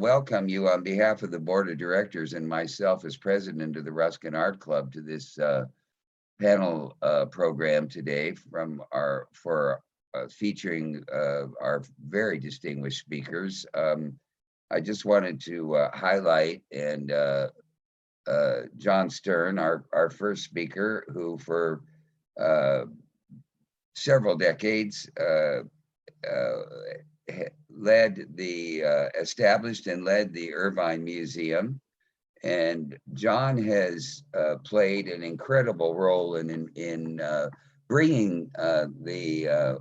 welcome you on behalf of the board of directors and myself as president of the Ruskin Art Club to this panel program today featuring our very distinguished speakers. I just wanted to highlight John Stern, our first speaker, who for several decades established and led the Irvine Museum. And John has played an incredible role in bringing the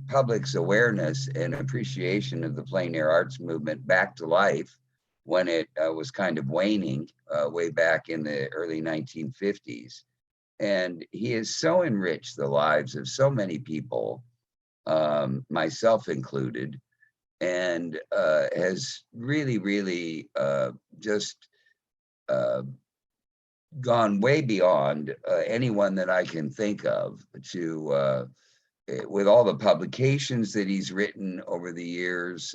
public's awareness and appreciation of the plein air arts movement back to life when it was kind of waning way back in the early 1950s. And he has so enriched the lives of so many people, myself included, and has really just gone way beyond anyone that I can think of with all the publications that he's written over the years.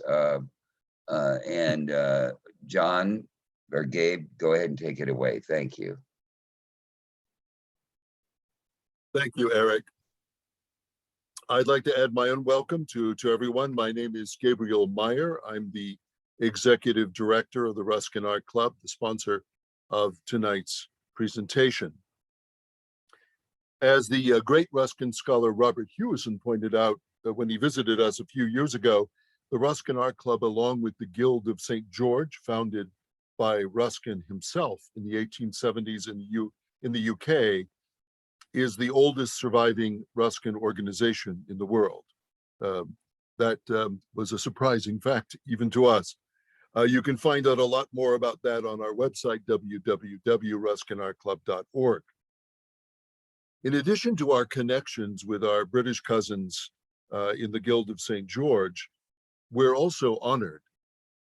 John or Gabe, go ahead and take it away. Thank you. Thank you, Eric. I'd like to add my own welcome to everyone. My name is Gabriel Meyer. I'm the executive director of the Ruskin Art Club, the sponsor of tonight's presentation. As the great Ruskin scholar Robert Hewison pointed out when he visited us a few years ago, the Ruskin Art Club, along with the Guild of St. George, founded by Ruskin himself in the 1870s in the UK, is the oldest surviving Ruskin organization in the world. That was a surprising fact even to us. You can find out a lot more about that on our website, www.ruskinartclub.org. In addition to our connections with our British cousins in the Guild of St. George, we're also honored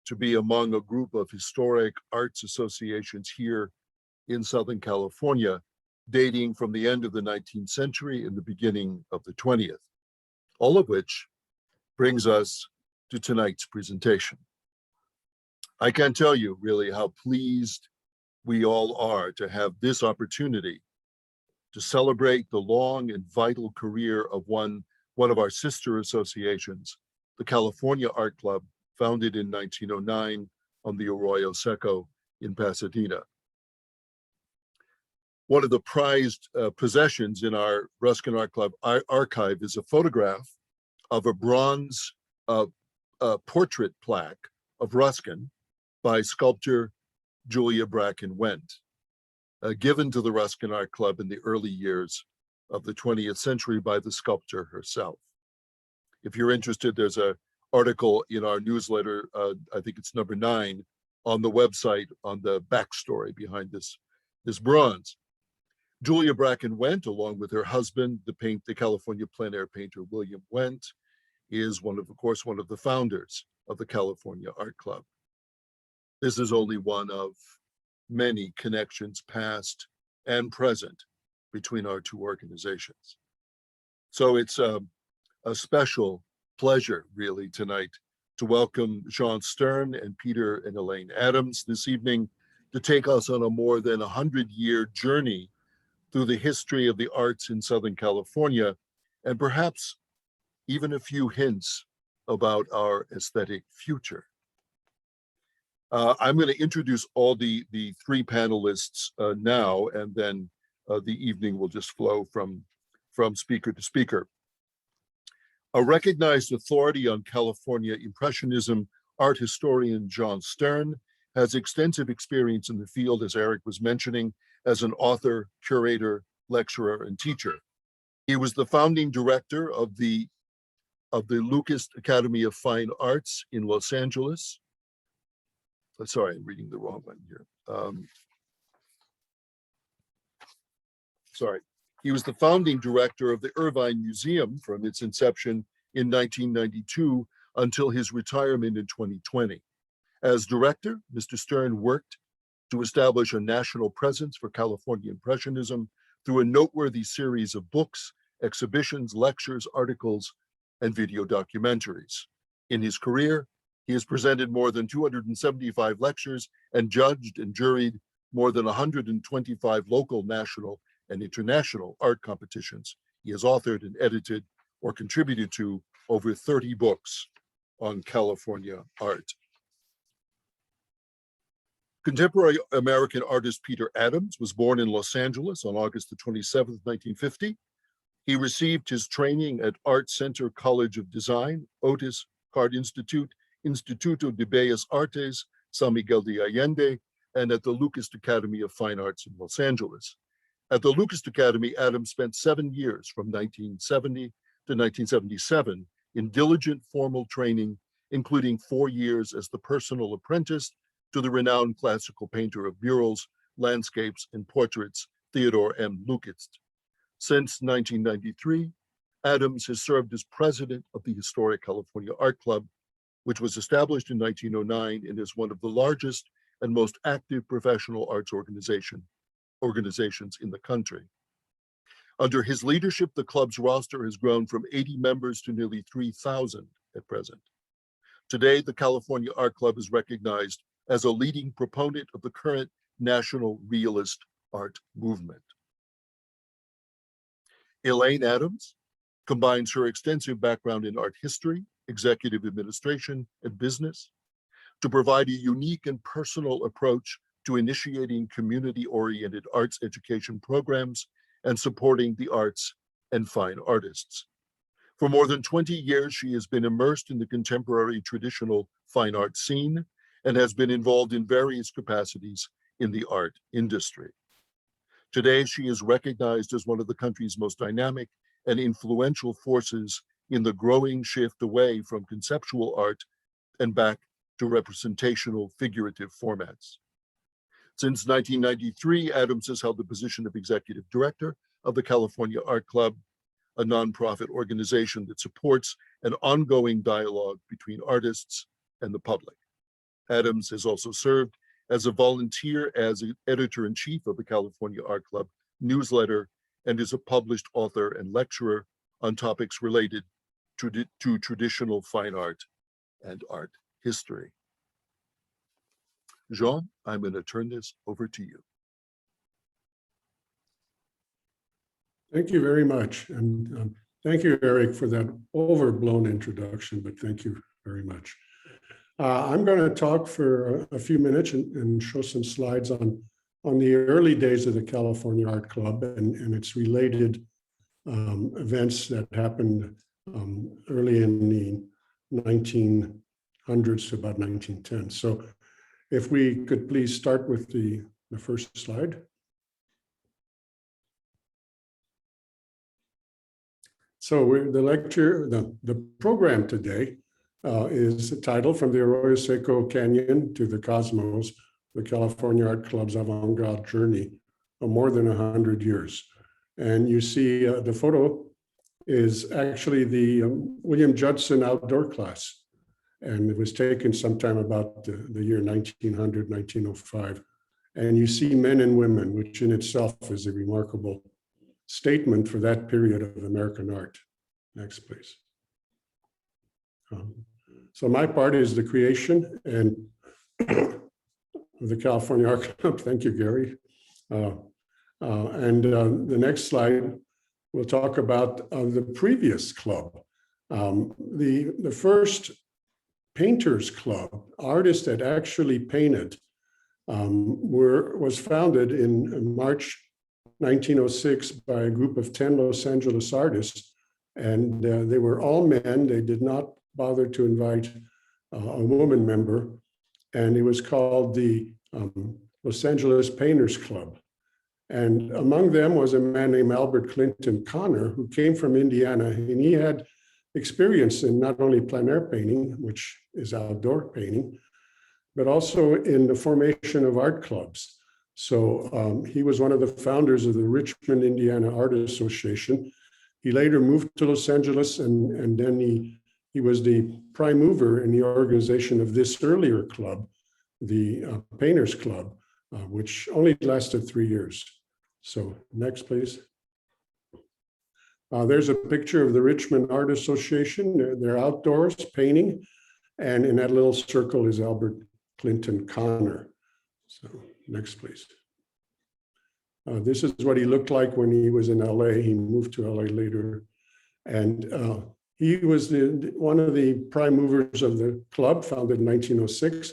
to be among a group of historic arts associations here in Southern California, dating from the end of the 19th century and the beginning of the 20th, all of which brings us to tonight's presentation. I can't tell you really how pleased we all are to have this opportunity to celebrate the long and vital career of one of our sister associations, the California Art Club, founded in 1909 on the Arroyo Seco in Pasadena. One of the prized possessions in our Ruskin Art Club archive is a photograph of a bronze portrait plaque of Ruskin by sculptor Julia Bracken Wendt, given to the Ruskin Art Club in the early years of the 20th century by the sculptor herself. If you're interested, there's an article in our newsletter, I think it's number 9, on the website on the backstory behind this bronze. Julia Bracken Wendt, along with her husband, the California plein air painter William Wendt, is of course, one of the founders of the California Art Club. This is only one of many connections, past and present, between our two organizations. So it's a special pleasure, really, tonight to welcome John Stern and Peter and Elaine Adams this evening to take us on a more than 100-year journey through the history of the arts in Southern California, and perhaps even a few hints about our aesthetic future. I'm going to introduce all the 3 panelists now, and then the evening will just flow from speaker to speaker. A recognized authority on California Impressionism, art historian John Stern has extensive experience in the field, as Eric was mentioning, as an author, curator, lecturer, and teacher. He was the founding director of the Lucas Academy of Fine Arts in Los Angeles. Sorry, I'm reading the wrong one here. Sorry. He was the founding director of the Irvine Museum from its inception in 1992 until his retirement in 2020. As director, Mr. Stern worked to establish a national presence for California Impressionism through a noteworthy series of books, exhibitions, lectures, articles, and video documentaries. In his career, He has presented more than 275 lectures and judged and juried more than 125 local, national, and international art competitions. He has authored and edited or contributed to over 30 books on California art. Contemporary American artist Peter Adams was born in Los Angeles on August the 27th, 1950. He received his training at Art Center College of Design, Otis Art Institute, Instituto de Bellas Artes, San Miguel de Allende, and at the Lucas Academy of Fine Arts in Los Angeles. At the Lucas Academy, Adams spent 7 years from 1970 to 1977 in diligent formal training, including 4 years as the personal apprentice to the renowned classical painter of murals, landscapes, and portraits, Theodore M. Lukacs. Since 1993, Adams has served as president of the historic California Art Club, which was established in 1909 and is one of the largest and most active professional arts organizations in the country. Under his leadership, the club's roster has grown from 80 members to nearly 3,000 at present. Today, the California Art Club is recognized as a leading proponent of the current national realist art movement. Elaine Adams combines her extensive background in art history, executive administration, and business to provide a unique and personal approach to initiating community-oriented arts education programs and supporting the arts and fine artists. For more than 20 years, she has been immersed in the contemporary traditional fine art scene and has been involved in various capacities in the art industry. Today, she is recognized as one of the country's most dynamic and influential forces in the growing shift away from conceptual art and back to representational figurative formats. Since 1993, Adams has held the position of executive director of the California Art Club, a nonprofit organization that supports an ongoing dialogue between artists and the public. Adams has also served as a volunteer as editor-in-chief of the California Art Club newsletter and is a published author and lecturer on topics related to traditional fine art and art history. Jean, I'm going to turn this over to you. Thank you very much. And thank you, Eric, for that overblown introduction, but thank you very much. I'm going to talk for a few minutes and show some slides on the early days of the California Art Club and its related events that happened early in the 1900s to about 1910. So if we could please start with the first slide. So the program today is titled From the Arroyo Seco Canyon to the Cosmos, the California Art Club's Avant-Garde Journey of more than 100 years. And you see the photo is actually the William Judson outdoor class. And it was taken sometime about the year 1900, 1905. And you see men and women, which in itself is a remarkable statement for that period of American art. Next, please. So my part is the creation and of the California Art Club. Thank you, Gary. The next slide, we'll talk about the previous club. The first painters club, artists that actually painted, was founded in March 1906 by a group of 10 Los Angeles artists, and they were all men. They did not bother to invite a woman member, and it was called the Los Angeles Painters Club. And among them was a man named Albert Clinton Connor, who came from Indiana, and he had experience in not only plein air painting, which is outdoor painting, but also in the formation of art clubs. So he was one of the founders of the Richmond, Indiana Art Association. He later moved to Los Angeles, and then he was the prime mover in the organization of this earlier club, the Painters Club, which only lasted 3 years. So next, please. There's a picture of the Richmond Art Association. They're outdoors painting. And in that little circle is Albert Clinton Connor. So next, please. This is what he looked like when he was in LA. He moved to LA later. And he was one of the prime movers of the club, founded in 1906.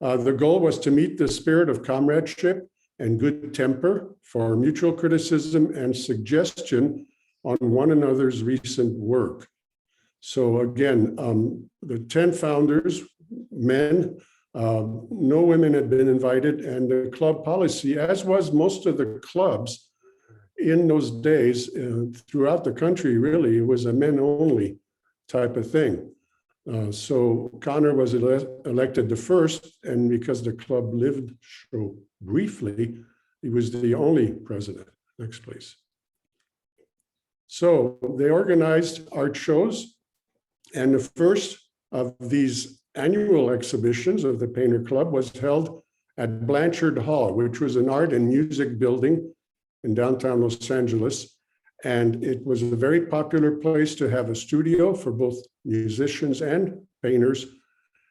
The goal was to meet the spirit of comradeship and good temper for mutual criticism and suggestion on one another's recent work. So again, the 10 founders, men, no women had been invited, and the club policy, as was most of the clubs in those days throughout the country, really, it was a men-only type of thing. So Connor was elected the first, and because the club lived so briefly, he was the only president. Next, please. So they organized art shows, and the first of these annual exhibitions of the Painter Club was held at Blanchard Hall, which was an art and music building in downtown Los Angeles. And it was a very popular place to have a studio for both musicians and painters.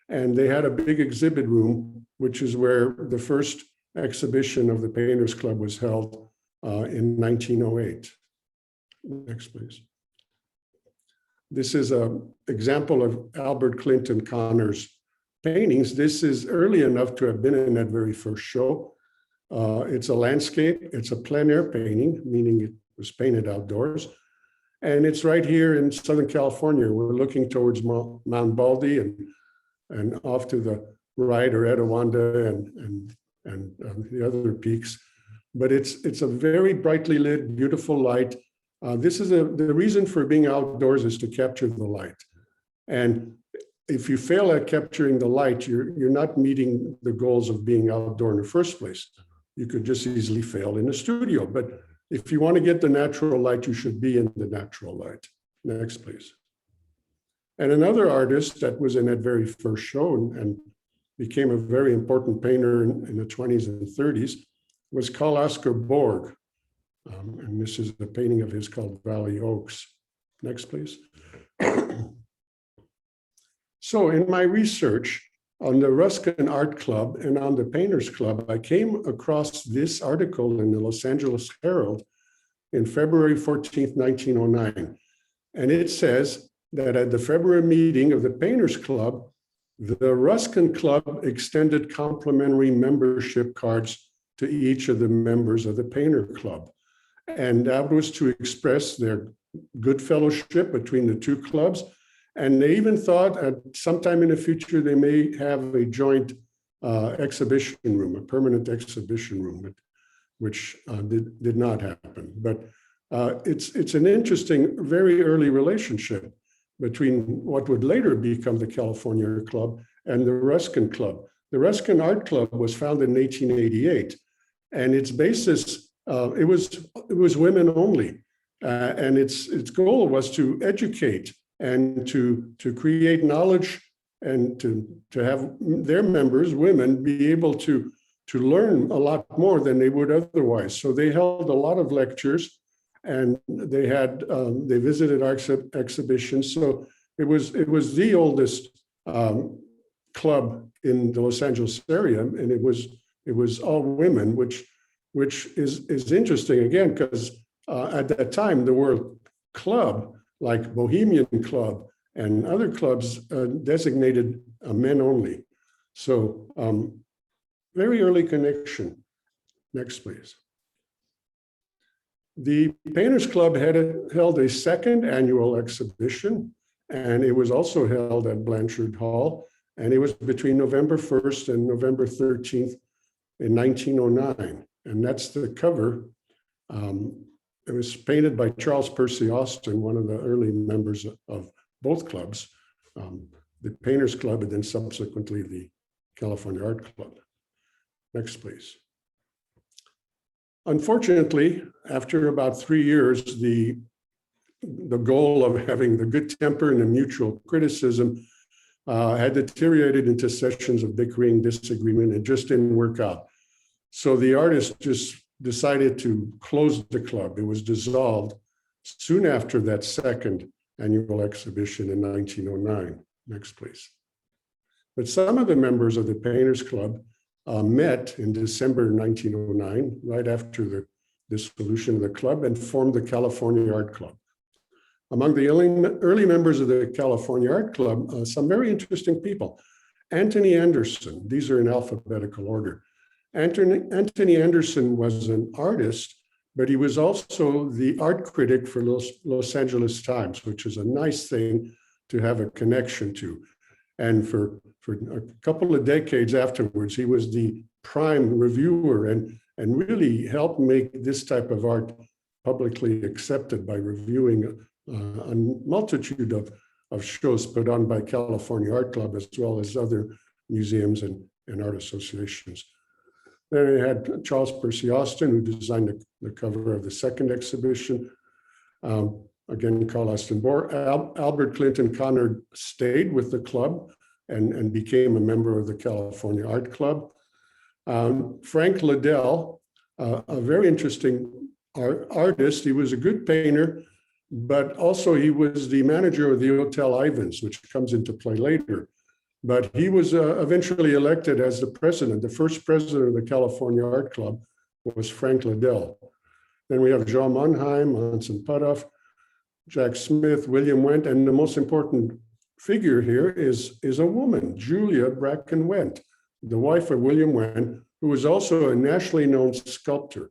And they had a big exhibit room, which is where the first exhibition of the Painters Club was held in 1908. Next, please. This is an example of Albert Clinton Connor's paintings. This is early enough to have been in that very first show. It's a landscape. It's a plein air painting, meaning it was painted outdoors. And it's right here in Southern California. We're looking towards Mount Baldy and off to the right are Etiwanda and the other peaks. But it's a very brightly lit, beautiful light. This is the reason for being outdoors is to capture the light. And if you fail at capturing the light, you're not meeting the goals of being outdoor in the first place. You could just easily fail in the studio. But if you want to get the natural light, you should be in the natural light. Next, please. And another artist that was in that very first show and became a very important painter in the 20s and 30s was Carl Oscar Borg. And this is a painting of his called Valley Oaks. Next, please. So in my research on the Ruskin Art Club and on the Painters Club, I came across this article in the Los Angeles Herald in February 14th, 1909. And it says that at the February meeting of the Painters Club, the Ruskin Club extended complimentary membership cards to each of the members of the Painter Club. And that was to express their good fellowship between the two clubs. And they even thought at sometime in the future, they may have a joint exhibition room, a permanent exhibition room, which did not happen. But it's an interesting, very early relationship between what would later become the California Club and the Ruskin Club. The Ruskin Art Club was founded in 1888, and its basis, it was women only. And its goal was to educate and to create knowledge and to have their members, women, be able to learn a lot more than they would otherwise. So they held a lot of lectures, and they visited art exhibitions. So it was the oldest club in the Los Angeles area, and it was all women, which is interesting again, because at that time the word club, like Bohemian Club and other clubs, designated men only. So very early connection. Next, please. The Painters Club held a second annual exhibition, and it was also held at Blanchard Hall, and it was between November 1st and November 13th in 1909. And that's the cover. It was painted by Charles Percy Austin, one of the early members of both clubs, the Painters Club and then subsequently the California Art Club. Next, please. Unfortunately, after about 3 years, the goal of having the good temper and the mutual criticism had deteriorated into sessions of bickering, disagreement. It just didn't work out. So the artist just decided to close the club. It was dissolved soon after that second annual exhibition in 1909. Next, please. But some of the members of the Painters Club met in December 1909, right after the dissolution of the club, and formed the California Art Club. Among the early members of the California Art Club, some very interesting people. Anthony Anderson, these are in alphabetical order. Anthony Anderson was an artist, but he was also the art critic for Los Angeles Times, which is a nice thing to have a connection to. And for a couple of decades afterwards, he was the prime reviewer and really helped make this type of art publicly accepted by reviewing a multitude of shows put on by California Art Club, as well as other museums and art associations. Then we had Charles Percy Austin, who designed the cover of the second exhibition. Again, Carl Austin Borg. Albert Clinton Connard stayed with the club and became a member of the California Art Club. Frank Liddell, a very interesting artist. He was a good painter, but also he was the manager of the Hotel Ivans, which comes into play later. But he was eventually elected as the president. The first president of the California Art Club was Frank Liddell. Then we have Jean Mondheim, Hansen Putoff, Jack Smith, William Wendt, and the most important figure here is a woman, Julia Bracken Wendt, the wife of William Wendt, who was also a nationally known sculptor,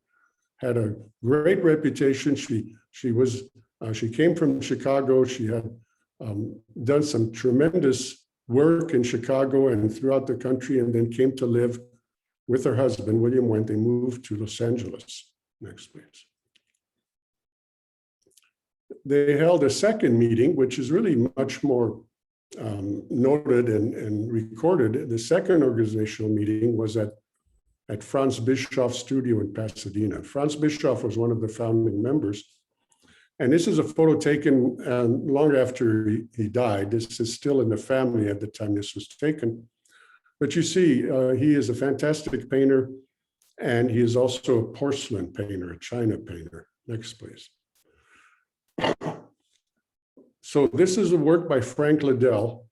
had a great reputation. She came from Chicago. She had done some tremendous work in Chicago and throughout the country, and then came to live with her husband, William Wendt. They moved to Los Angeles. Next, please. They held a second meeting, which is really much more noted and recorded. The second organizational meeting was at Franz Bischoff's studio in Pasadena. Franz Bischoff was one of the founding members. And this is a photo taken long after he died. This is still in the family at the time this was taken. But you see, he is a fantastic painter, and he is also a porcelain painter, a china painter. Next, please. So this is a work by Frank Liddell.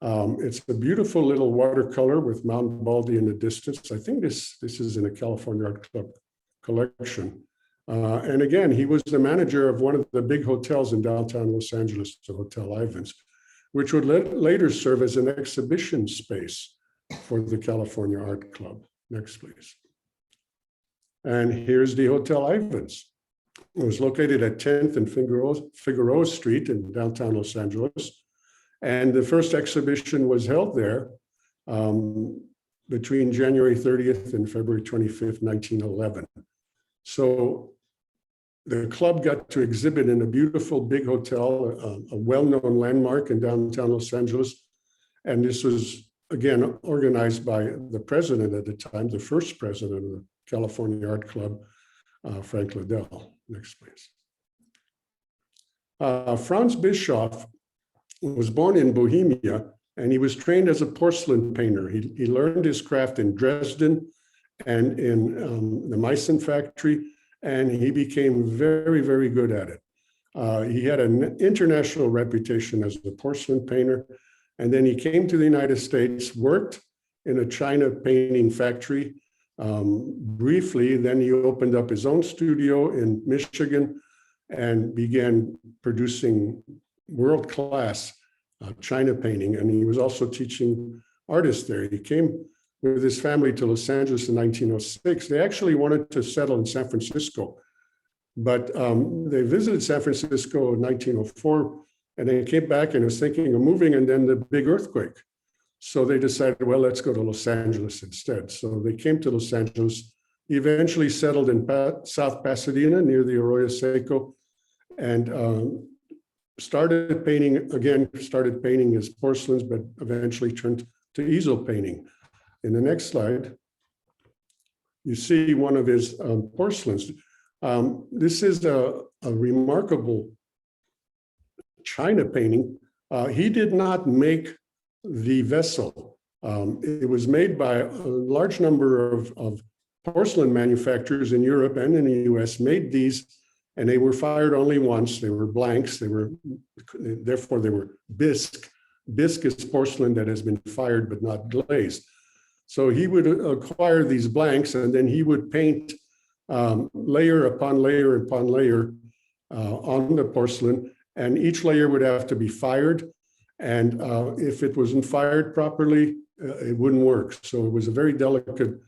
It's a beautiful little watercolor with Mount Baldy in the distance. I think this is in a California Art Club collection. And again, he was the manager of one of the big hotels in downtown Los Angeles, the Hotel Ivans, which would later serve as an exhibition space for the California Art Club. Next, please. And here's the Hotel Ivans. It was located at 10th and Figueroa Street in downtown Los Angeles. And the first exhibition was held there between January 30th and February 25th, 1911. So the club got to exhibit in a beautiful big hotel, a well-known landmark in downtown Los Angeles. And this was, again, organized by the president at the time, the first president of the California Art Club, Frank Liddell. Next, please. Franz Bischoff was born in Bohemia, and he was trained as a porcelain painter. He learned his craft in Dresden and in the Meissen factory, and he became very, very good at it. He had an international reputation as a porcelain painter, and then he came to the United States, worked in a china painting factory briefly. Then he opened up his own studio in Michigan and began producing world-class china painting, and he was also teaching artists there. He came with his family to Los Angeles in 1906. They actually wanted to settle in San Francisco, but they visited San Francisco in 1904, and they came back and was thinking of moving, and then the big earthquake. So they decided, well, let's go to Los Angeles instead. So they came to Los Angeles. He eventually settled in South Pasadena near the Arroyo Seco, and started painting his porcelains, but eventually turned to easel painting. In the next slide, you see one of his porcelains. This is a remarkable china painting. He did not make the vessel. It was made by a large number of porcelain manufacturers in Europe and in the US, made these, and they were fired only once. They were blanks. Therefore they were bisque. viscous porcelain that has been fired but not glazed. So he would acquire these blanks, and then he would paint layer upon layer upon layer on the porcelain, and each layer would have to be fired. And if it wasn't fired properly, it wouldn't work. So it was a very delicate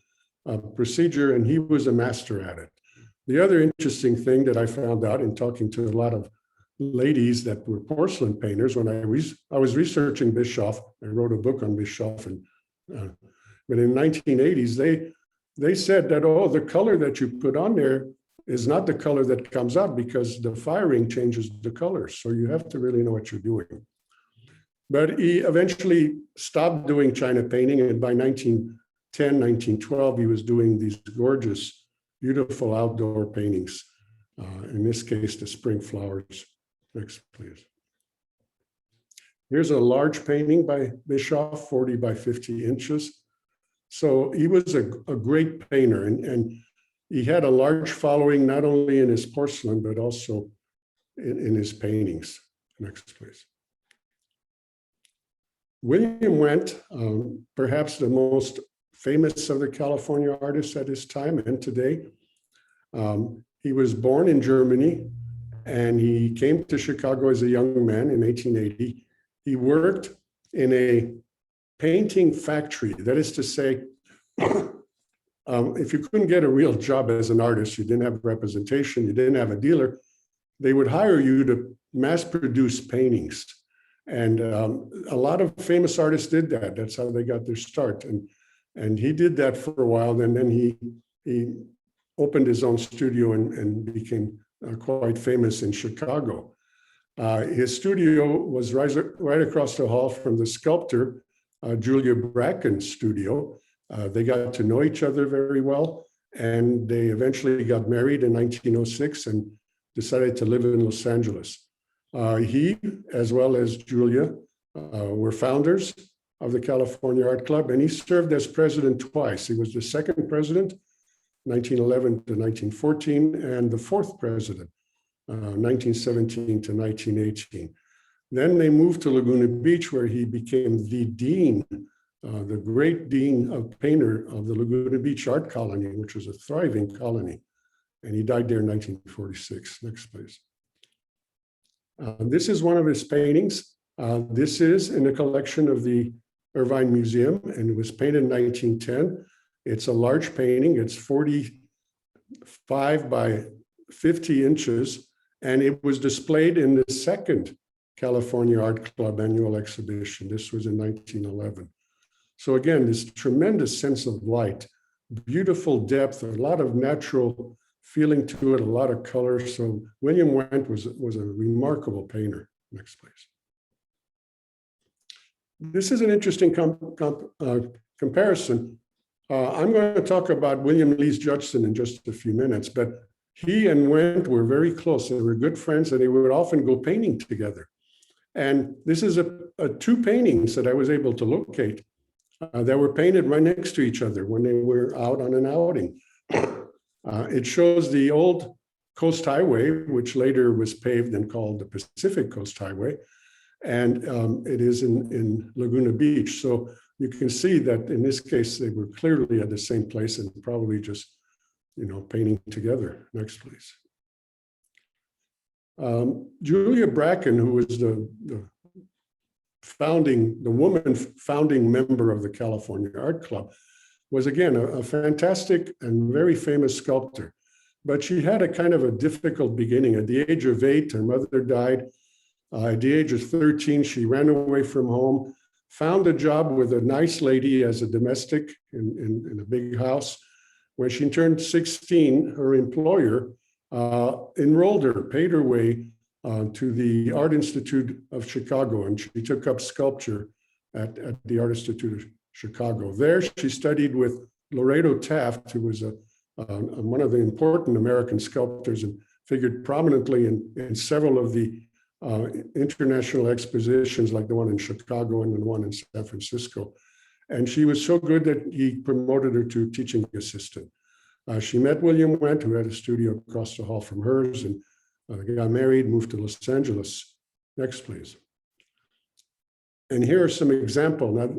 procedure, and he was a master at it. The other interesting thing that I found out in talking to a lot of ladies that were porcelain painters, when I was researching Bischoff, I wrote a book on Bischoff, and but in the 1980s, they said that, oh, the color that you put on there is not the color that comes out because the firing changes the color. So you have to really know what you're doing. But he eventually stopped doing China painting, and by 1910, 1912, he was doing these gorgeous, beautiful outdoor paintings. In this case, the spring flowers. Next, please. Here's a large painting by Bischoff, 40 by 50 inches. So he was a great painter, and he had a large following, not only in his porcelain, but also in his paintings. Next, please. William Wendt, perhaps the most famous of the California artists at his time and today. He was born in Germany, and he came to Chicago as a young man in 1880. He worked in a painting factory. That is to say, if you couldn't get a real job as an artist, you didn't have representation, you didn't have a dealer, they would hire you to mass produce paintings. And a lot of famous artists did that. That's how they got their start. And he did that for a while, and then he opened his own studio and became quite famous in Chicago. His studio was right across the hall from the sculptor, Julia Bracken's studio. They got to know each other very well, and they eventually got married in 1906 and decided to live in Los Angeles. He, as well as Julia, were founders of the California Art Club, and he served as president twice. He was the second president, 1911 to 1914, and the fourth president, 1917 to 1918. Then they moved to Laguna Beach, where he became the dean, the great dean of painter of the Laguna Beach Art Colony, which was a thriving colony. And he died there in 1946. Next, please. This is one of his paintings. This is in a collection of the Irvine Museum, and it was painted in 1910. It's a large painting. It's 45 by 50 inches, and it was displayed in the second California Art Club annual exhibition. This was in 1911. So again, this tremendous sense of light, beautiful depth, a lot of natural feeling to it, a lot of color. So William Wendt was a remarkable painter. Next, please. This is an interesting comparison. I'm going to talk about William Lees Judson in just a few minutes, but he and Wendt were very close. They were good friends, and they would often go painting together. And this is two paintings that I was able to locate that were painted right next to each other when they were out on an outing. It shows the old Coast Highway, which later was paved and called the Pacific Coast Highway, and it is in Laguna Beach. So you can see that in this case, they were clearly at the same place and probably just, painting together. Next, please. Julia Bracken, who was the woman founding member of the California Art Club, was again a fantastic and very famous sculptor. But she had a kind of a difficult beginning. At the age of 8, her mother died. At the age of 13, she ran away from home, found a job with a nice lady as a domestic in a big house. When she turned 16, her employer enrolled her, paid her way to the Art Institute of Chicago, and she took up sculpture at the Art Institute of Chicago. There, she studied with Loreto Taft, who was one of the important American sculptors and figured prominently in several of the international expositions, like the one in Chicago and the one in San Francisco. And she was so good that he promoted her to teaching assistant. She met William Wendt, who had a studio across the hall from hers, and they got married, moved to Los Angeles. Next, please. And here are some examples. Now,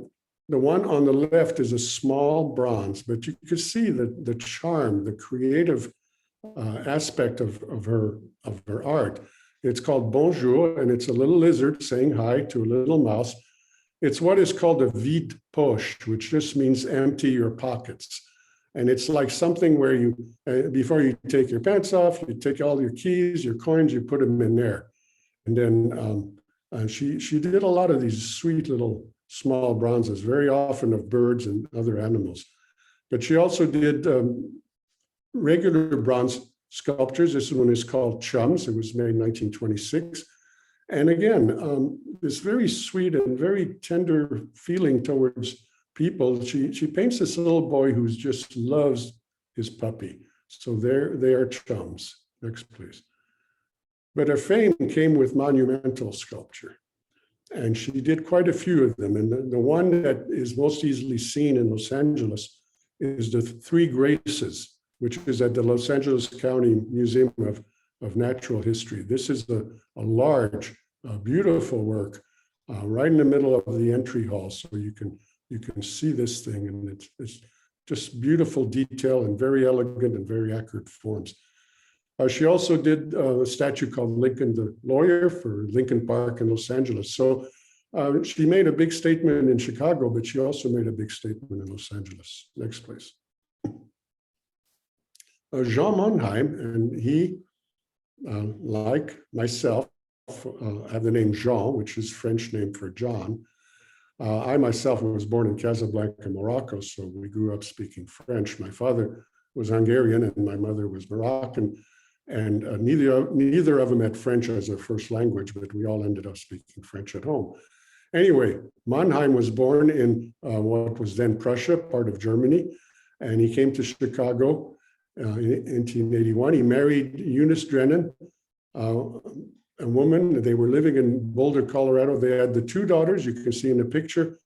the one on the left is a small bronze, but you can see the charm, the creative aspect of her art. It's called Bonjour, and it's a little lizard saying hi to a little mouse. It's what is called a vide poche, which just means empty your pockets. And it's like something where you, before you take your pants off, you take all your keys, your coins, you put them in there. And then she did a lot of these sweet little small bronzes, very often of birds and other animals. But she also did regular bronze sculptures. This one is called Chums. It was made in 1926. And again, this very sweet and very tender feeling towards people. She paints this little boy who just loves his puppy. So they are chums. Next, please. But her fame came with monumental sculpture. And she did quite a few of them. And the one that is most easily seen in Los Angeles is the Three Graces, which is at the Los Angeles County Museum of Natural History. This is a large, beautiful work right in the middle of the entry hall. So you can see this thing, and it's just beautiful detail and very elegant and very accurate forms. She also did a statue called Lincoln the Lawyer for Lincoln Park in Los Angeles. So she made a big statement in Chicago, but she also made a big statement in Los Angeles. Next, please. Jean Mondheim, and he, like myself, have the name Jean, which is French name for John. I myself was born in Casablanca, Morocco, so we grew up speaking French. My father was Hungarian and my mother was Moroccan, and neither of them had French as their first language, but we all ended up speaking French at home. Anyway, Mondheim was born in what was then Prussia, part of Germany, and he came to Chicago in 1881. He married Eunice Drennan, a woman. They were living in Boulder, Colorado. They had the two daughters you can see in the picture.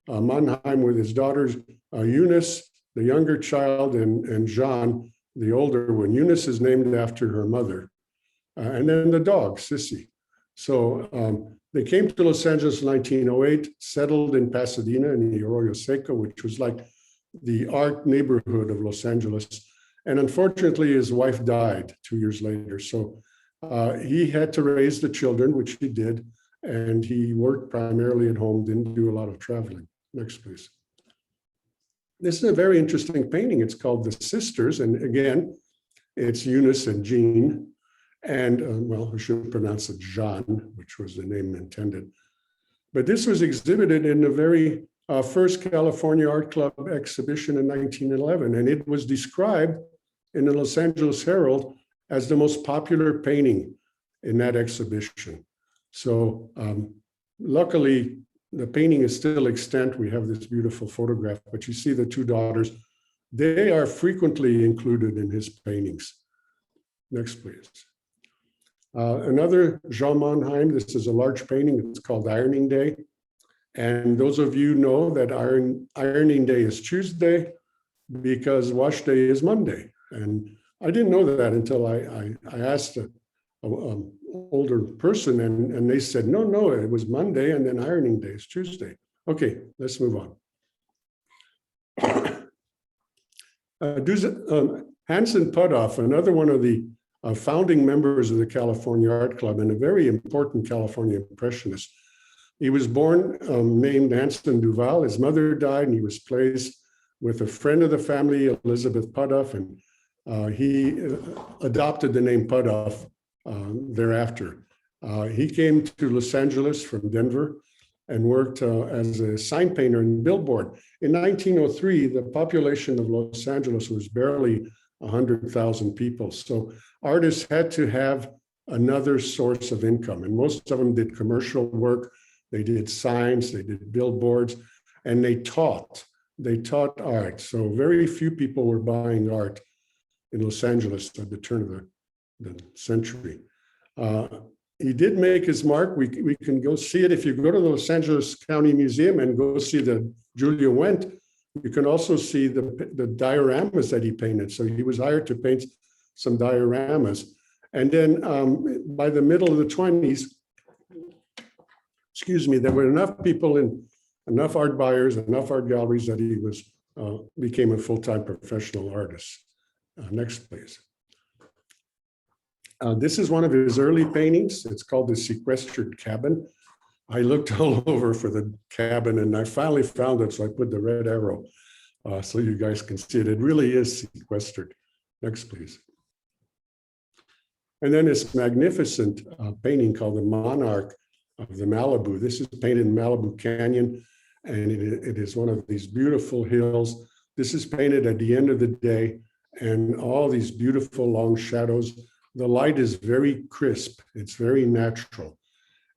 Mondheim with his daughters, Eunice, the younger child, and Jean, the older one. Eunice is named after her mother. And then the dog, Sissy. So they came to Los Angeles in 1908, settled in Pasadena in the Arroyo Seco, which was like the art neighborhood of Los Angeles. And unfortunately, his wife died 2 years later. So he had to raise the children, which he did, and he worked primarily at home, didn't do a lot of traveling. Next, please. This is a very interesting painting. It's called The Sisters, and again, it's Eunice and Jean, and well, I should pronounce it Jean, which was the name intended. But this was exhibited in the very first California Art Club exhibition in 1911, and it was described in the Los Angeles Herald as the most popular painting in that exhibition. So luckily, the painting is still extant. We have this beautiful photograph, but you see the two daughters. They are frequently included in his paintings. Next, please. Another Jean Mondheim, this is a large painting. It's called Ironing Day. And those of you know that Ironing Day is Tuesday because Wash Day is Monday. And I didn't know that until I asked an older person, and they said, no, it was Monday, and then Ironing Day is Tuesday. Okay, let's move on. Anston Duvall, another one of the founding members of the California Art Club and a very important California impressionist. He was born named Anston Duvall. His mother died, and he was placed with a friend of the family, Elizabeth Pudoff, and he adopted the name Pudoff thereafter. He came to Los Angeles from Denver and worked as a sign painter and billboard. In 1903, the population of Los Angeles was barely 100,000 people. So artists had to have another source of income, and most of them did commercial work. They did signs, they did billboards, and they taught art. So very few people were buying art in Los Angeles at the turn of the century. He did make his mark. We can go see it. If you go to the Los Angeles County Museum and go see the Julia Wendt, you can also see the dioramas that he painted. So he was hired to paint some dioramas. And then by the middle of the 20s, excuse me, there were enough people in, enough art buyers, enough art galleries that he was became a full-time professional artist. Next, please. This is one of his early paintings. It's called the Sequestered Cabin. I looked all over for the cabin and I finally found it, so I put the red arrow so you guys can see it. It really is sequestered. Next, please. And then this magnificent painting called the Monarch of the Malibu. This is painted in Malibu Canyon, and it is one of these beautiful hills. This is painted at the end of the day, and all these beautiful long shadows. The light is very crisp. It's very natural.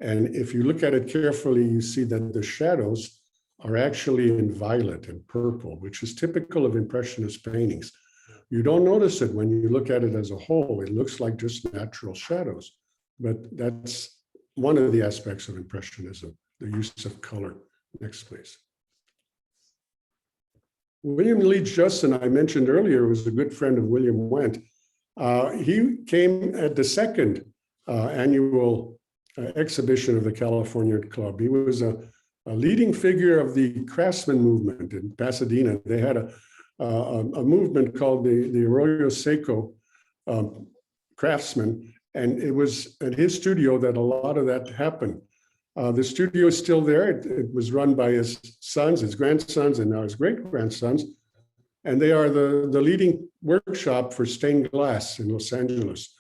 And if you look at it carefully, you see that the shadows are actually in violet and purple, which is typical of Impressionist paintings. You don't notice it when you look at it as a whole. It looks like just natural shadows, but that's one of the aspects of Impressionism, the use of color. Next, please. William Leach Judson, I mentioned earlier, was a good friend of William Wendt. He came at the second annual exhibition of the California Club. He was a leading figure of the craftsman movement in Pasadena. They had a movement called the Arroyo Seco craftsmen, and it was at his studio that a lot of that happened. The studio is still there. It was run by his sons, his grandsons, and now his great-grandsons, and they are the leading workshop for stained glass in Los Angeles.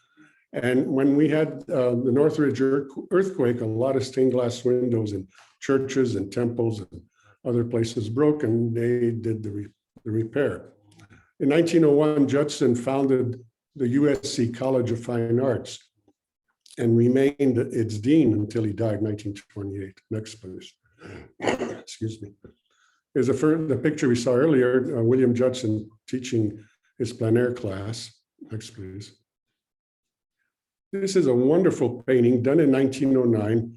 And when we had the Northridge earthquake, a lot of stained glass windows in churches and temples and other places broke, and they did the repair. In 1901, Judson founded the USC College of Fine Arts and remained its dean until he died in 1928. Next, please. Excuse me. Here's the picture we saw earlier, William Judson teaching his plein air class. Next, please. This is a wonderful painting done in 1909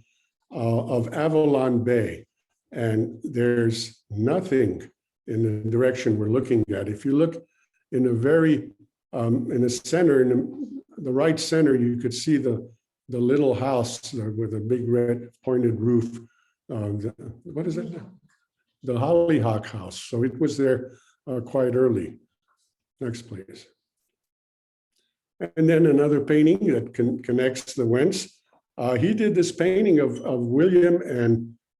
of Avalon Bay. And there's nothing in the direction we're looking at. If you look in a very, in the center, in the right center, you could see the little house with a big red pointed roof. What is it? The Hollyhock House. So it was there quite early. Next, please. And then another painting that connects the Wendts. He did this painting of William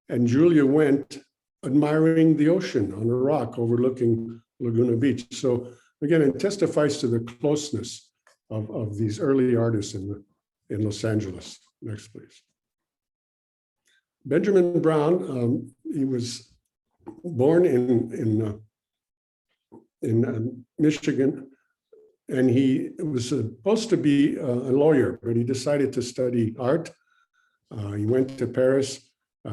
and Julia Wendt admiring the ocean on a rock overlooking Laguna Beach. So again, it testifies to the closeness of these early artists in Los Angeles. Next, please. Benjamin Brown, he was born in Michigan, and he was supposed to be a lawyer, but he decided to study art. He went to Paris,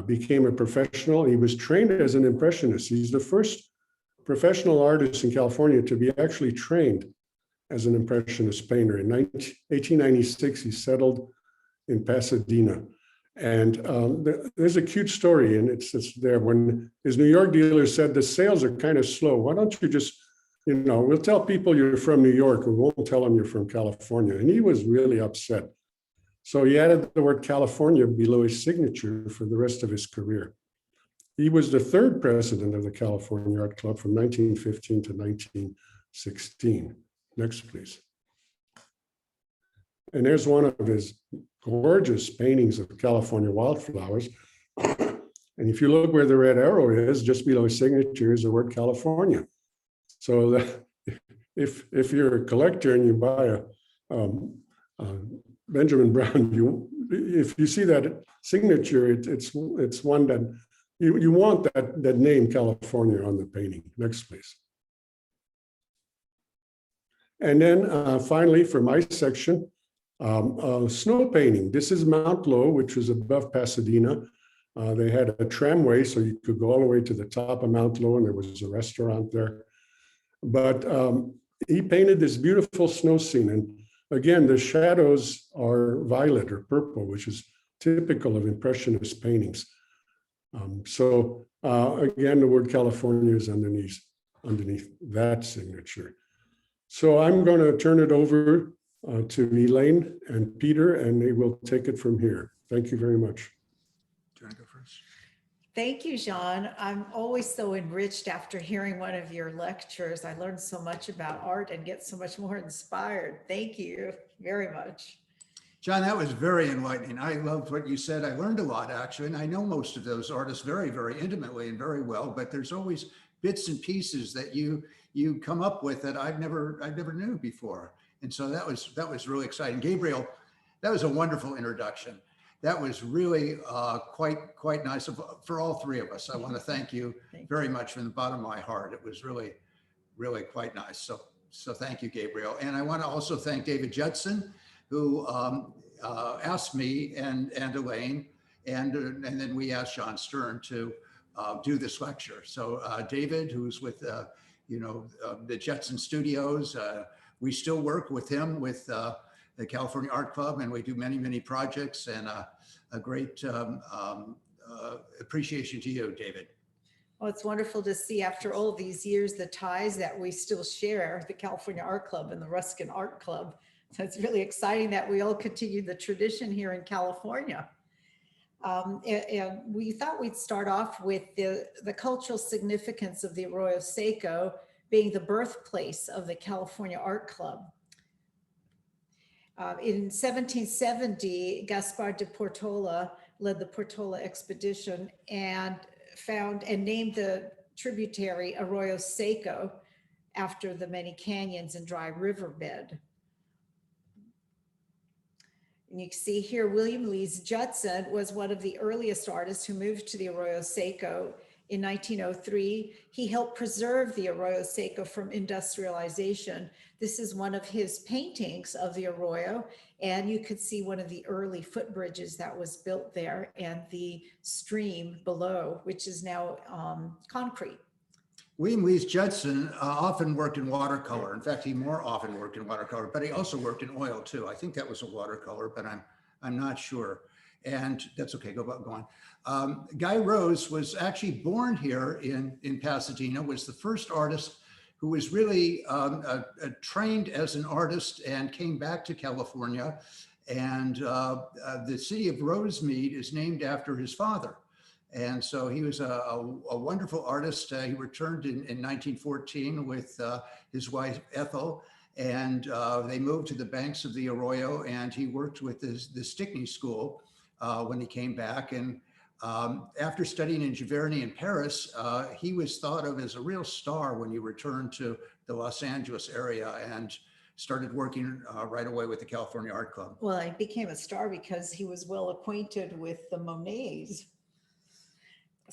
became a professional. He was trained as an Impressionist. He's the first professional artist in California to be actually trained as an Impressionist painter. In 1896, he settled in Pasadena. And there's a cute story, and it's there. When his New York dealer said, the sales are kind of slow, why don't you just, we'll tell people you're from New York, we won't tell them you're from California. And he was really upset. So he added the word California below his signature for the rest of his career. He was the third president of the California Art Club from 1915 to 1916. Next, please. And there's one of his gorgeous paintings of California wildflowers. And if you look where the red arrow is, just below his signature is the word California. So if you're a collector and you buy a Benjamin Brown, if you see that signature, it's one that you want that name California on the painting. Next, please. And then finally, for my section, snow painting. This is Mount Low, which was above Pasadena. They had a tramway, so you could go all the way to the top of Mount Low, and there was a restaurant there. But he painted this beautiful snow scene. And again, the shadows are violet or purple, which is typical of Impressionist paintings. Again, the word California is underneath that signature. So I'm going to turn it over to Elaine and Peter, and they will take it from here. Thank you very much. you want to go first? Thank you, John. I'm always so enriched after hearing one of your lectures. I learned so much about art and get so much more inspired. Thank you very much. John, that was very enlightening. I loved what you said. I learned a lot, actually, and I know most of those artists very, very intimately and very well, but there's always bits and pieces that you come up with that I've never knew before. And so that was really exciting. Gabriel, that was a wonderful introduction. That was really quite nice for all three of us. I want to thank you very much from the bottom of my heart. It was really, really quite nice. So thank you, Gabriel. And I want to also thank David Judson, who asked me and Elaine, and then we asked John Stern to do this lecture. So David, who's with the Judson Studios, we still work with him with the California Art Club, and we do many projects, and a great appreciation to you, David. Well, it's wonderful to see after all these years, the ties that we still share, the California Art Club and the Ruskin Art Club. So it's really exciting that we all continue the tradition here in California. And we thought we'd start off with the cultural significance of the Arroyo Seco being the birthplace of the California Art Club. In 1770, Gaspar de Portola led the Portola expedition and found and named the tributary Arroyo Seco after the many canyons and dry riverbed. And you can see here, William Lees Judson was one of the earliest artists who moved to the Arroyo Seco in 1903. He helped preserve the Arroyo Seco from industrialization. This is one of his paintings of the Arroyo, and you could see one of the early footbridges that was built there and the stream below, which is now concrete. William Lees Judson often worked in watercolor. In fact, he more often worked in watercolor, but he also worked in oil too. I think that was a watercolor, but I'm not sure. And that's okay, go on. Guy Rose was actually born here in Pasadena, was the first artist who was really trained as an artist and came back to California. And the city of Rosemead is named after his father. And so he was a wonderful artist. He returned in 1914 with his wife Ethel, and they moved to the banks of the Arroyo, and he worked with the Stickney School when he came back. And after studying in Giverny in Paris, he was thought of as a real star when he returned to the Los Angeles area and started working right away with the California Art Club. Well, he became a star because he was well acquainted with the Monets.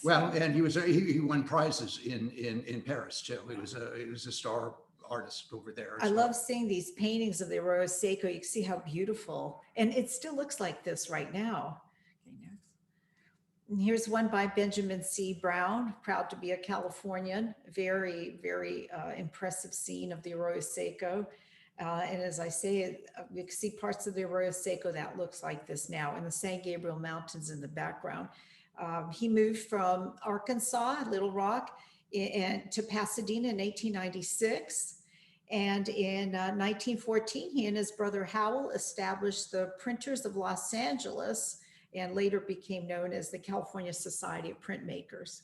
Well, and he won prizes in Paris too. He was a star artist over there. I love seeing these paintings of the Arroyo Seco. You can see how beautiful, and it still looks like this right now. Okay, next. And here's one by Benjamin C. Brown, proud to be a Californian. Very, very impressive scene of the Arroyo Seco. And as I say, you can see parts of the Arroyo Seco that looks like this now, and the San Gabriel Mountains in the background. He moved from Arkansas, Little Rock, to Pasadena in 1896. And in 1914, he and his brother Howell established the Printers of Los Angeles and later became known as the California Society of Printmakers.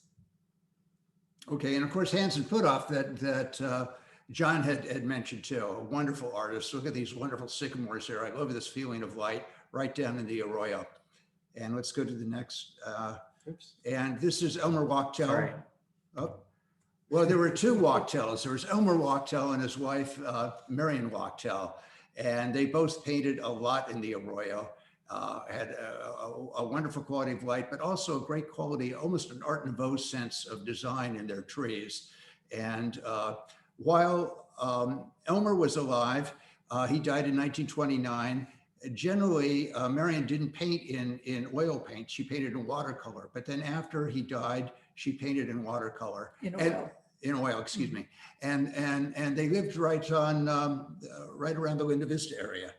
Okay, and of course, Anston Duvall that John had mentioned too, a wonderful artist. Look at these wonderful sycamores here. I love this feeling of light right down in the Arroyo. And let's go to the next. And this is Elmer Wachtel. Sorry. Oh, well, there were two Wachtels. There was Elmer Wachtel and his wife, Marion Wachtel. And they both painted a lot in the Arroyo, had a wonderful quality of light, but also a great quality, almost an Art Nouveau sense of design in their trees. And while Elmer was alive, he died in 1929. Generally, Marion didn't paint in oil paint. She painted in watercolor. But then after he died, she painted in watercolor. In oil, excuse me. And they lived right around the Linda Vista area.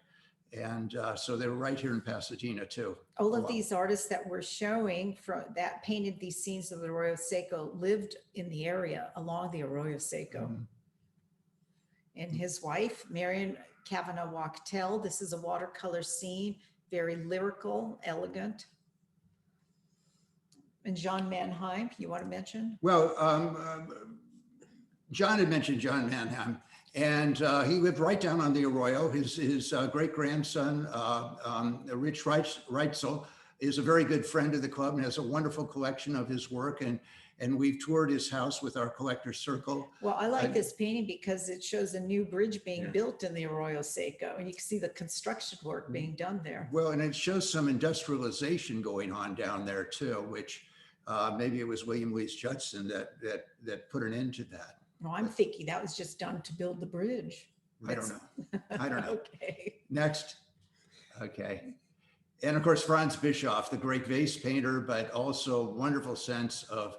And so they were right here in Pasadena too. All of these artists that we're showing that painted these scenes of the Arroyo Seco lived in the area along the Arroyo Seco. Mm-hmm. And his wife, Marion Cavanaugh Wachtel. This is a watercolor scene, very lyrical, elegant. And John Mannheim, you want to mention? Well, John had mentioned John Mannheim, and he lived right down on the Arroyo. His great grandson, Rich Reitzel, is a very good friend of the club and has a wonderful collection of his work. And we've toured his house with our collector circle. Well, I like this painting because it shows a new bridge being built in the Arroyo Seco, and you can see the construction work being done there. Well, and it shows some industrialization going on down there too, which maybe it was William Lees Judson that put an end to that. Well, I'm thinking that was just done to build the bridge. I don't know. I don't know. Okay. Next. Okay. And of course, Franz Bischoff, the great vase painter, but also wonderful sense of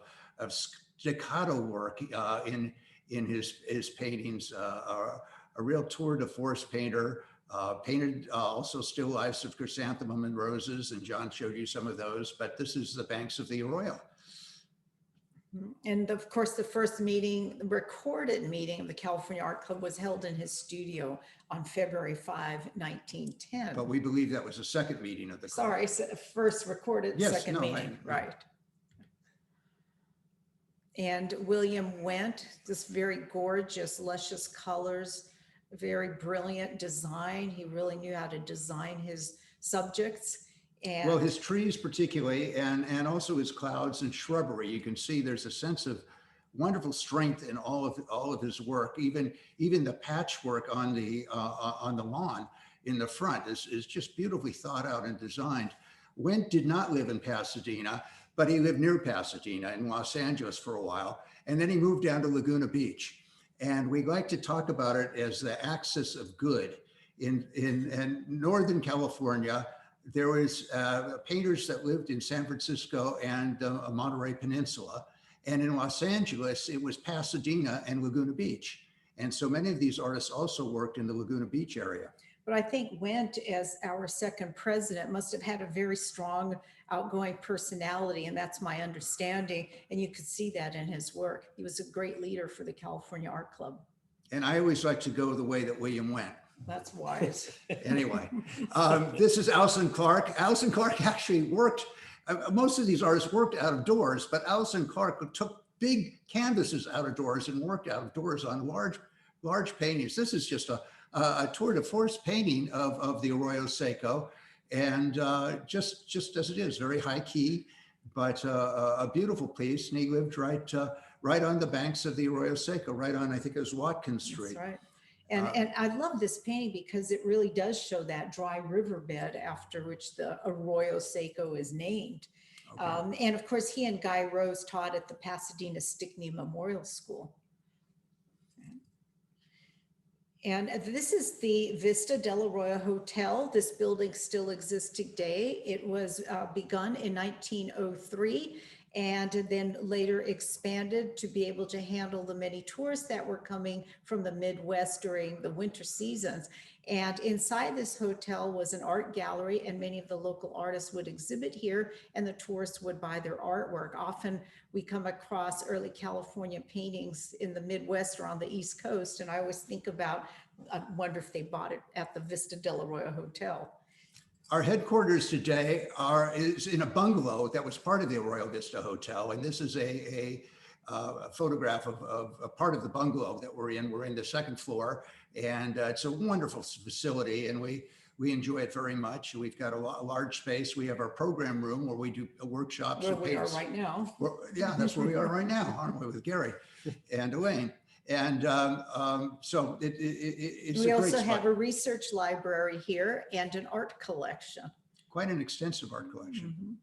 staccato work in his paintings. A real tour de force painter. Painted also still lifes of chrysanthemum and roses, and John showed you some of those. But this is the banks of the Arroyo. And of course, the first meeting, the recorded meeting of the California Art Club was held in his studio on February 5, 1910. But we believe that was the second meeting of the club. Sorry, so first recorded, Yes, second no, meeting, right. And William Wendt, this very gorgeous, luscious colors, very brilliant design. He really knew how to design his subjects. And well, his trees particularly, and also his clouds and shrubbery. You can see there's a sense of wonderful strength in all of his work. Even the patchwork on the lawn in the front is just beautifully thought out and designed. Wendt did not live in Pasadena, but he lived near Pasadena in Los Angeles for a while, and then he moved down to Laguna Beach. And we like to talk about it as the axis of good. In Northern California, there was painters that lived in San Francisco and Monterey Peninsula. And in Los Angeles, it was Pasadena and Laguna Beach. And so many of these artists also worked in the Laguna Beach area. But I think Wendt, as our second president, must have had a very strong outgoing personality, and that's my understanding. And you could see that in his work. He was a great leader for the California Art Club. And I always like to go the way that William went. That's wise. Anyway, this is Allison Clark. Allison Clark actually worked, most of these artists worked out of doors, but Allison Clark took big canvases out of doors and worked out of doors on large paintings. This is just a tour de force painting of the Arroyo Seco, and just as it is, very high key, but a beautiful piece. And he lived right on the banks of the Arroyo Seco, right on, I think it was Watkins Street. That's right. And I love this painting because it really does show that dry riverbed after which the Arroyo Seco is named. Okay. And of course, he and Guy Rose taught at the Pasadena Stickney Memorial School. And this is the Vista del Arroyo Hotel. This building still exists today. It was begun in 1903 and then later expanded to be able to handle the many tourists that were coming from the Midwest during the winter seasons. And inside this hotel was an art gallery, and many of the local artists would exhibit here, and the tourists would buy their artwork. Often we come across early California paintings in the Midwest or on the East Coast, and I always think about, I wonder if they bought it at the Vista del Arroyo Hotel. Our headquarters today is in a bungalow that was part of the Arroyo Vista Hotel, and this is a photograph of a part of the bungalow that we're in. We're in the second floor, and it's a wonderful facility, and we enjoy it very much. We've got a large space. We have our program room where we do workshops. Where we are right now. Yeah, that's where we are right now, aren't we, with Gary and Elaine? And so it's we a great also spot. have a research library here and an art collection. Quite an extensive art collection. Mm-hmm.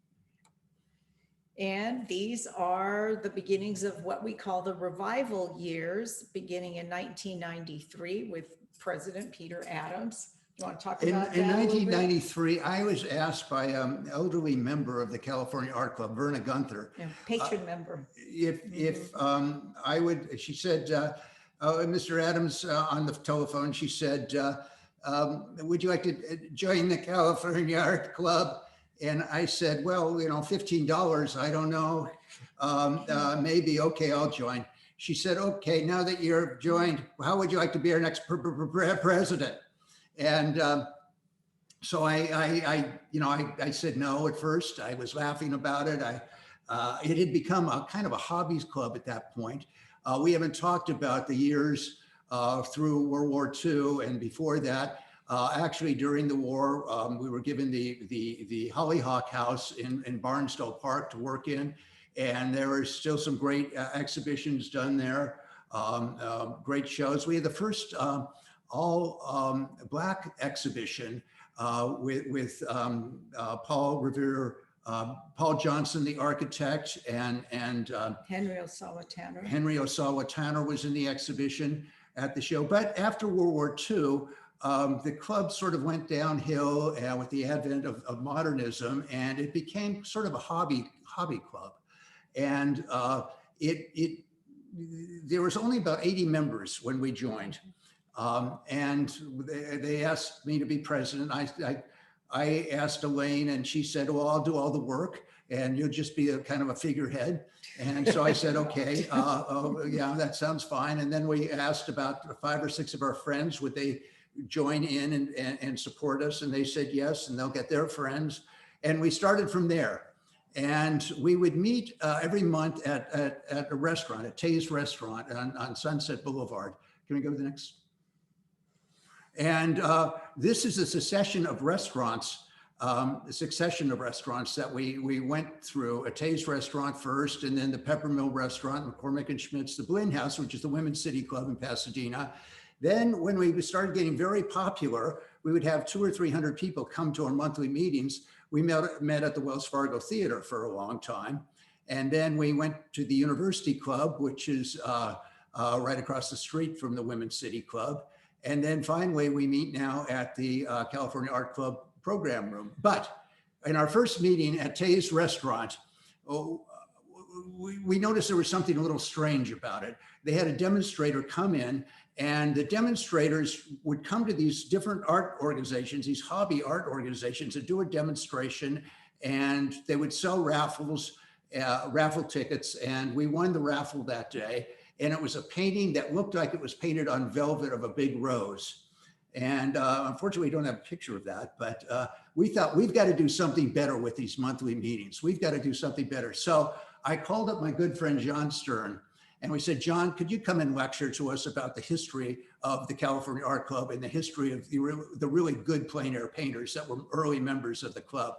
And these are the beginnings of what we call the revival years, beginning in 1993 with President Peter Adams. You want to talk about that? In 1993, I was asked by an elderly member of the California Art Club, Verna Gunther, patron member. If I would, she said, Mr. Adams on the telephone, she said, would you like to join the California Art Club? And I said, well, you know, $15, I don't know, maybe, okay, I'll join. She said, okay, now that you're joined, how would you like to be our next president? And so I said no at first. I was laughing about it. It had become a kind of a hobbies club at that point. We haven't talked about the years through World War II and before that. Actually, during the war, we were given the Hollyhock House in Barnstable Park to work in, and there were still some great exhibitions done there, great shows. We had the first all Black exhibition with Paul Revere, Paul Johnson, the architect, and Henry Osawa Tanner. Henry Osawa Tanner was in the exhibition at the show. But after World War II, the club sort of went downhill with the advent of modernism, and it became sort of a hobby club. And there was only about 80 members when we joined. And they asked me to be president. I asked Elaine, and she said, well, I'll do all the work and you'll just be a kind of a figurehead. And so I said, okay, yeah, that sounds fine. And then we asked about 5 or 6 of our friends, would they join in and support us? And they said yes, and they'll get their friends. And we started from there. And we would meet every month at a restaurant, at Tay's Restaurant on Sunset Boulevard. Can we go to the next? And this is a succession of restaurants that we went through. A Tay's Restaurant first, and then the Peppermill Restaurant, McCormick and Schmidt's, the Blinn House, which is the Women's City Club in Pasadena. Then when we started getting very popular, we would have 200 or 300 people come to our monthly meetings. We met at the Wells Fargo Theater for a long time. And then we went to the University Club, which is right across the street from the Women's City Club. And then finally, we meet now at the California Art Club program room. But in our first meeting at Tay's Restaurant, we noticed there was something a little strange about it. They had a demonstrator come in, and the demonstrators would come to these different art organizations, these hobby art organizations, and do a demonstration, and they would sell raffles, raffle tickets, and we won the raffle that day. And it was a painting that looked like it was painted on velvet of a big rose. And unfortunately, we don't have a picture of that, but we thought we've got to do something better with these monthly meetings. We've got to do something better. So I called up my good friend, John Stern, and we said, John, could you come and lecture to us about the history of the California Art Club and the history of the really good plein air painters that were early members of the club?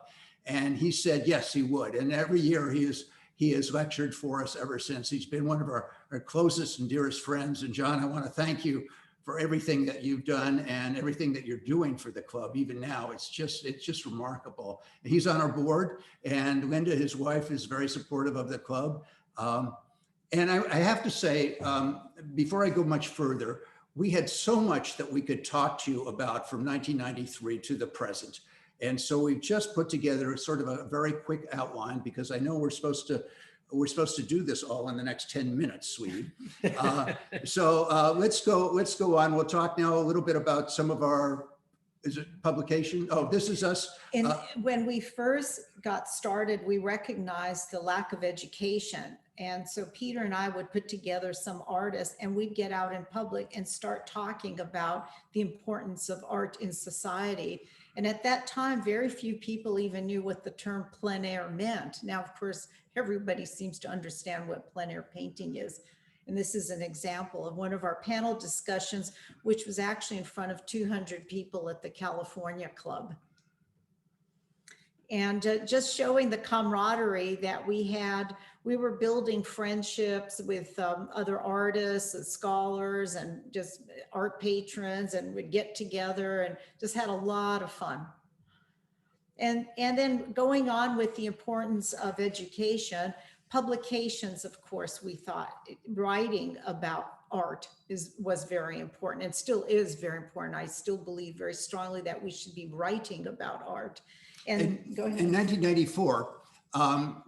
And he said, yes, he would. And every year he has lectured for us ever since. He's been one of our closest and dearest friends. And John, I want to thank you for everything that you've done and everything that you're doing for the club. Even now, it's just remarkable. He's on our board, and Linda, his wife, is very supportive of the club. And I have to say, before I go much further, we had so much that we could talk to you about from 1993 to the present. And so we've just put together sort of a very quick outline, because I know we're supposed to do this all in the next 10 minutes, Swede. So let's go on. We'll talk now a little bit about some of our, is it publication? Oh, this is us. And when we first got started, we recognized the lack of education. And so Peter and I would put together some artists, and we'd get out in public and start talking about the importance of art in society. And at that time, very few people even knew what the term plein air meant. Now, of course, everybody seems to understand what plein air painting is. And this is an example of one of our panel discussions, which was actually in front of 200 people at the California Club. And just showing the camaraderie that we had. We were building friendships with other artists and scholars and just art patrons, and we'd get together and just had a lot of fun. And then going on with the importance of education, publications, of course, we thought writing about art was very important, and still is very important. I still believe very strongly that we should be writing about art. And go ahead. In 1994,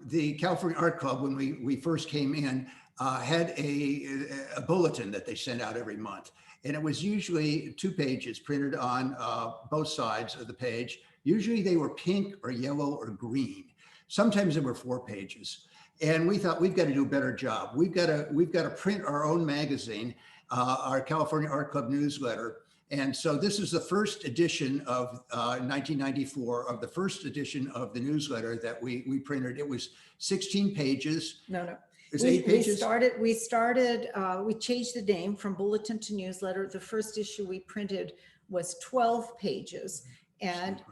the California Art Club, when we first came in, had a bulletin that they sent out every month. And it was usually 2 pages printed on both sides of the page. Usually they were pink or yellow or green. Sometimes they were 4 pages. And we thought, we've got to do a better job. We've got to print our own magazine, our California Art Club newsletter. And so this is the first edition of 1994 of the first edition of the newsletter that we printed. It was 16 pages. No. It's 8 pages. We changed the name from bulletin to newsletter. The first issue we printed was 12 pages. And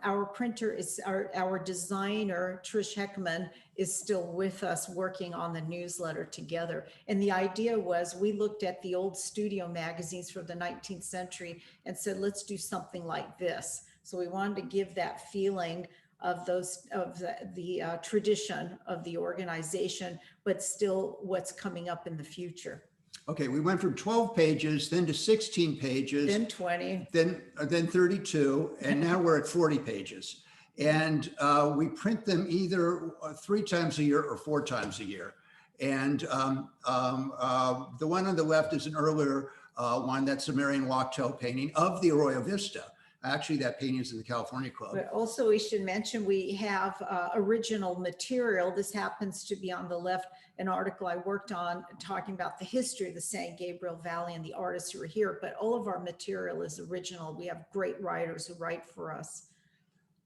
our printer is, our designer, Trish Heckman, is still with us working on the newsletter together. And the idea was, we looked at the old studio magazines from the 19th century and said, let's do something like this. So we wanted to give that feeling of the tradition of the organization, but still what's coming up in the future. Okay, we went from 12 pages, then to 16 pages. Then 20. Then 32, and now we're at 40 pages. And we print them either 3 times a year or 4 times a year. And the one on the left is an earlier one. That's a Marion Wachtel painting of the Arroyo Vista. Actually, that painting is in the California Club. But also we should mention, we have original material. This happens to be on the left, an article I worked on talking about the history of the San Gabriel Valley and the artists who are here, but all of our material is original. We have great writers who write for us.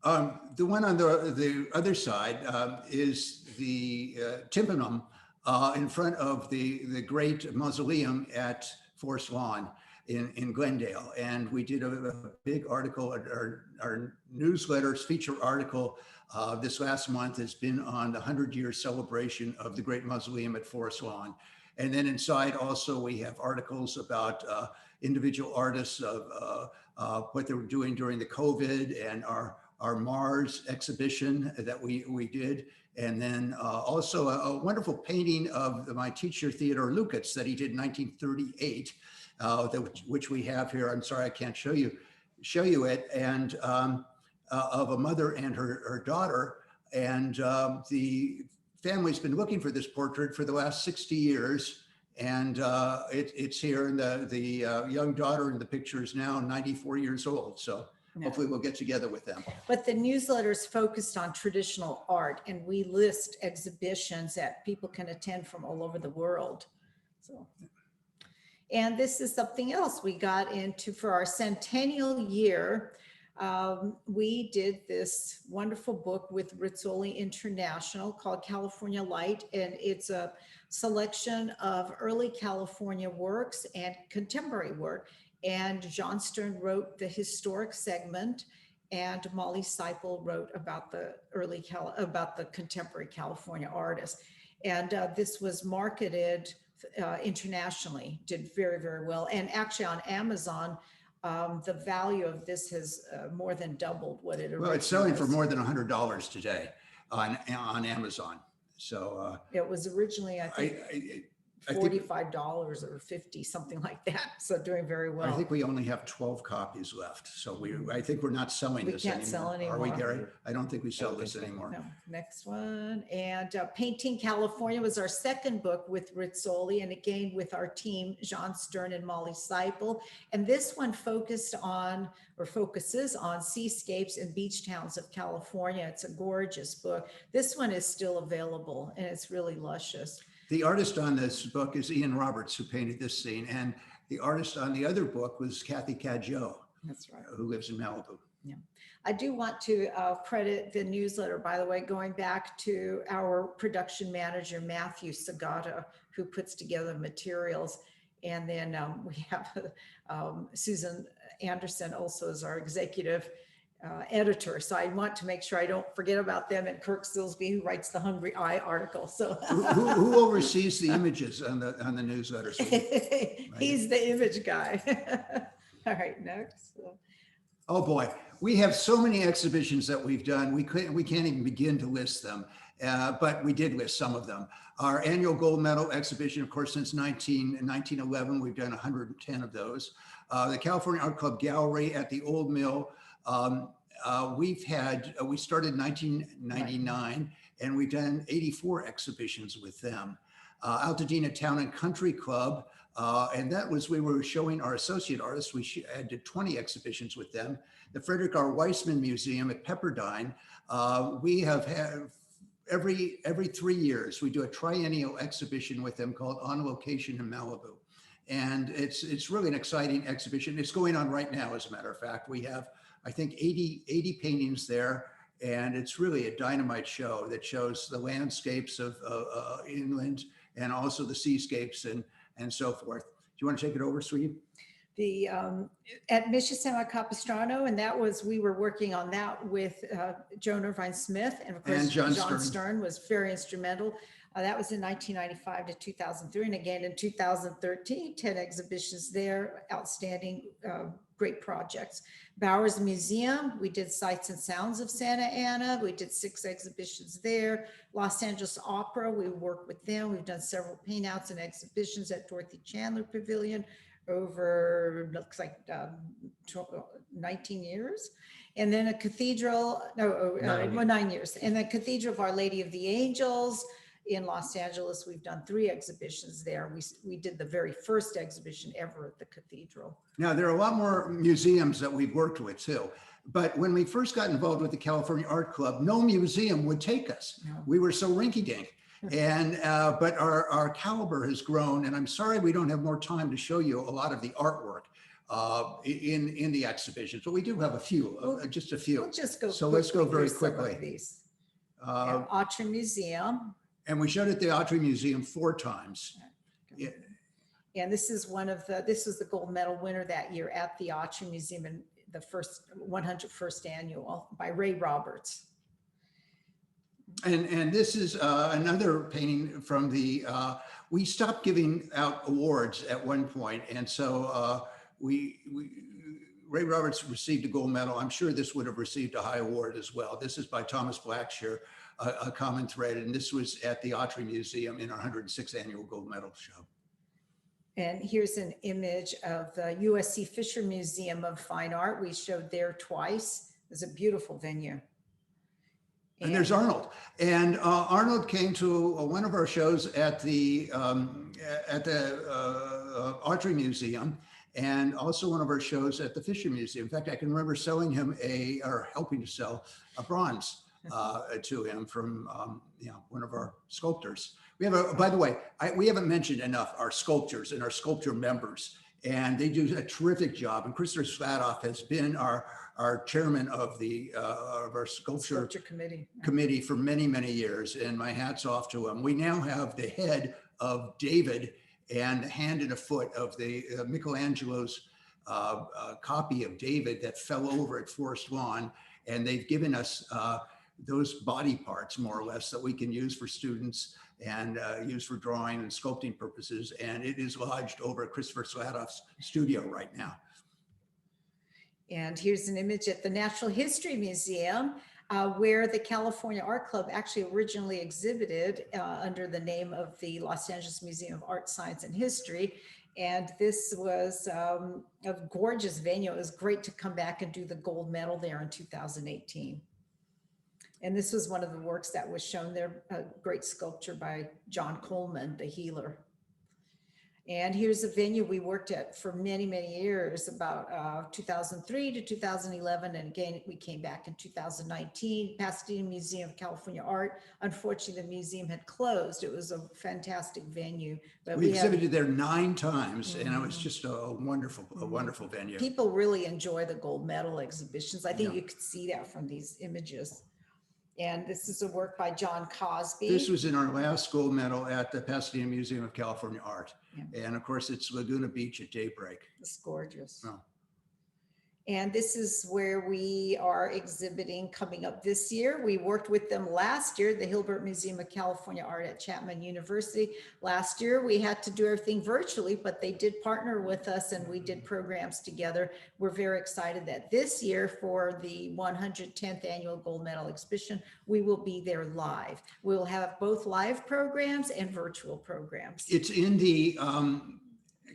The one on the other side is the tympanum in front of the great mausoleum at Forest Lawn in Glendale. And we did a big article, our newsletters feature article this last month has been on the 100-year celebration of the great mausoleum at Forest Lawn. And then inside also we have articles about individual artists of what they were doing during the COVID, and our Mars exhibition that we did. And then also a wonderful painting of my teacher Theodore Lukatz that he did in 1938. Which we have here. I'm sorry, I can't show you it. And of a mother and her daughter. And the family's been looking for this portrait for the last 60 years. And it's here. And the young daughter in the picture is now 94 years old. So hopefully we'll get together with them. But the newsletter is focused on traditional art, and we list exhibitions that people can attend from all over the world. So. And this is something else we got into for our centennial year. We did this wonderful book with Rizzoli International called California Light, and it's a selection of early California works and contemporary work. And John Stern wrote the historic segment, and Molly Seipel wrote about the about the contemporary California artists. And this was marketed internationally, did very, very well. And actually on Amazon, the value of this has more than doubled what it originally was. Well, it's selling for more than $100 today on Amazon. So it was originally, I think, $45 or $50, something like that. So doing very well. I think we only have 12 copies left. So I think we're not selling this anymore. We can't sell anymore. Are we, Gary? I don't think we sell this anymore. No. Next one. And Painting California was our second book with Rizzoli, and again with our team, John Stern and Molly Seipel. And this one focuses on seascapes and beach towns of California. It's a gorgeous book. This one is still available, and it's really luscious. The artist on this book is Ian Roberts, who painted this scene. And the artist on the other book was Kathy Cadjo. That's right. Who lives in Malibu. Yeah. I do want to credit the newsletter, by the way, going back to our production manager, Matthew Sagata, who puts together materials. And then we have Susan Anderson also as our executive editor. So I want to make sure I don't forget about them, and Kirk Silsby, who writes the Hungry Eye article. So who oversees the images on the newsletters? He's the image guy. All right, next. Oh boy, we have so many exhibitions that we've done. We can't even begin to list them, but we did list some of them. Our annual gold medal exhibition, of course, since 1911, we've done 110 of those. The California Art Club Gallery at the Old Mill. We started in 1999, and we've done 84 exhibitions with them. Altadena Town and Country Club, and that was, we were showing our associate artists. We did 20 exhibitions with them. The Frederick R. Weissmann Museum at Pepperdine. We have had every 3 years, we do a triennial exhibition with them called On Location in Malibu. And it's really an exciting exhibition. It's going on right now, as a matter of fact. We have, I think, 80 paintings there. And it's really a dynamite show that shows the landscapes of inland and also the seascapes and so forth. Do you want to take it over, Sweet? The at Mission San Juan Capistrano, and that was, we were working on that with Joan Irvine Smith, and of course And John John Stern. Stern was very instrumental. That was in 1995 to 2003, and again in 2013, 10 exhibitions there, outstanding, great projects. Bowers Museum, we did Sights and Sounds of Santa Ana. We did 6 exhibitions there. Los Angeles Opera, we worked with them. We've done several paint outs and exhibitions at Dorothy Chandler Pavilion over, looks like 19 years. And then a cathedral, 9 years. And the Cathedral of Our Lady of the Angels in Los Angeles, we've done 3 exhibitions there. We did the very first exhibition ever at the cathedral. Now, there are a lot more museums that we've worked with too. But when we first got involved with the California Art Club, no museum would take us. No. We were so rinky-dink. And but our caliber has grown, and I'm sorry we don't have more time to show you a lot of the artwork in the exhibitions, but we do have a few, just a few. We'll just go. So let's go very through some of quickly. these. Autry Museum. And we showed at the Autry Museum 4 times. Yeah. And this is this was the gold medal winner that year at the Autry Museum in the 101st annual by Ray Roberts. And this is another painting from the, we stopped giving out awards at one point. And so Ray Roberts received a gold medal. I'm sure this would have received a high award as well. This is by Thomas Blackshear, a common thread. And this was at the Autry Museum in our 106th annual gold medal show. And here's an image of the USC Fisher Museum of Fine Art. We showed there twice. It's a beautiful venue. And there's Arnold. And Arnold came to one of our shows at the Autry Museum, and also one of our shows at the Fisher Museum. In fact, I can remember selling him or helping to sell a bronze to him from one of our sculptors. We have by the way, we haven't mentioned enough our sculptors and our sculpture members, and they do a terrific job. And Christopher Slatoff has been our chairman of our sculpture committee for many, many years. And my hat's off to him. We now have the head of David and the hand and a foot of the Michelangelo's copy of David that fell over at Forest Lawn. And they've given us those body parts, more or less, that we can use for students and use for drawing and sculpting purposes. And it is lodged over at Christopher Slatoff's studio right now. And here's an image at the Natural History Museum, where the California Art Club actually originally exhibited under the name of the Los Angeles Museum of Art, Science, and History. And this was a gorgeous venue. It was great to come back and do the gold medal there in 2018. And this was one of the works that was shown there, a great sculpture by John Coleman, the healer. And here's a venue we worked at for many, many years, about 2003 to 2011. And again, we came back in 2019, Pasadena Museum of California Art. Unfortunately, the museum had closed. It was a fantastic venue. But we exhibited there 9 times, and it was just a wonderful venue. People really enjoy the gold medal exhibitions. I think you could see that from these images. And this is a work by John Cosby. This was in our last gold medal at the Pasadena Museum of California Art. Yeah. And of course, it's Laguna Beach at daybreak. It's gorgeous. Oh. And this is where we are exhibiting coming up this year. We worked with them last year, the Hilbert Museum of California Art at Chapman University. Last year, we had to do everything virtually, but they did partner with us and we did programs together. We're very excited that this year for the 110th annual gold medal exhibition, we will be there live. We'll have both live programs and virtual programs. It's in the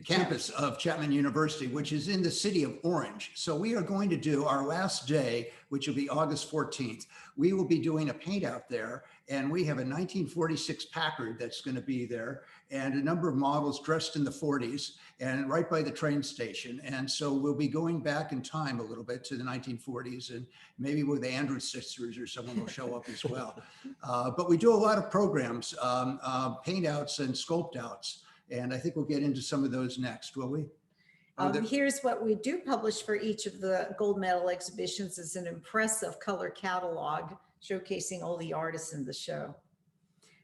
campus of Chapman University, which is in the city of Orange. So we are going to do our last day, which will be August 14th. We will be doing a paint out there, and we have a 1946 Packard that's going to be there and a number of models dressed in the 40s and right by the train station. And so we'll be going back in time a little bit to the 1940s, and maybe with the Andrews sisters or someone will show up as well. But we do a lot of programs, paint outs and sculpt outs. And I think we'll get into some of those next, will we? Here's what we do publish for each of the gold medal exhibitions is an impressive color catalog showcasing all the artists in the show.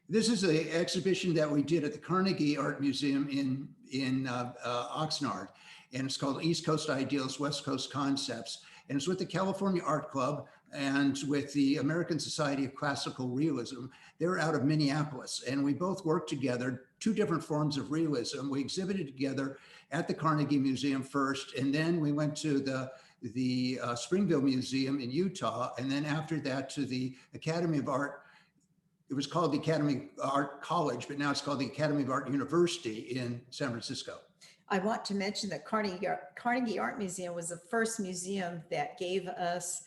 This is an exhibition that we did at the Carnegie Art Museum in Oxnard, and it's called East Coast Ideals, West Coast Concepts. And it's with the California Art Club and with the American Society of Classical Realism. They're out of Minneapolis, and we both worked together, two different forms of realism. We exhibited together at the Carnegie Museum first, and then we went to the Springville Museum in Utah, and then after that to the Academy of Art. It was called the Academy of Art College, but now it's called the Academy of Art University in San Francisco. I want to mention that Carnegie Art Museum was the first museum that gave us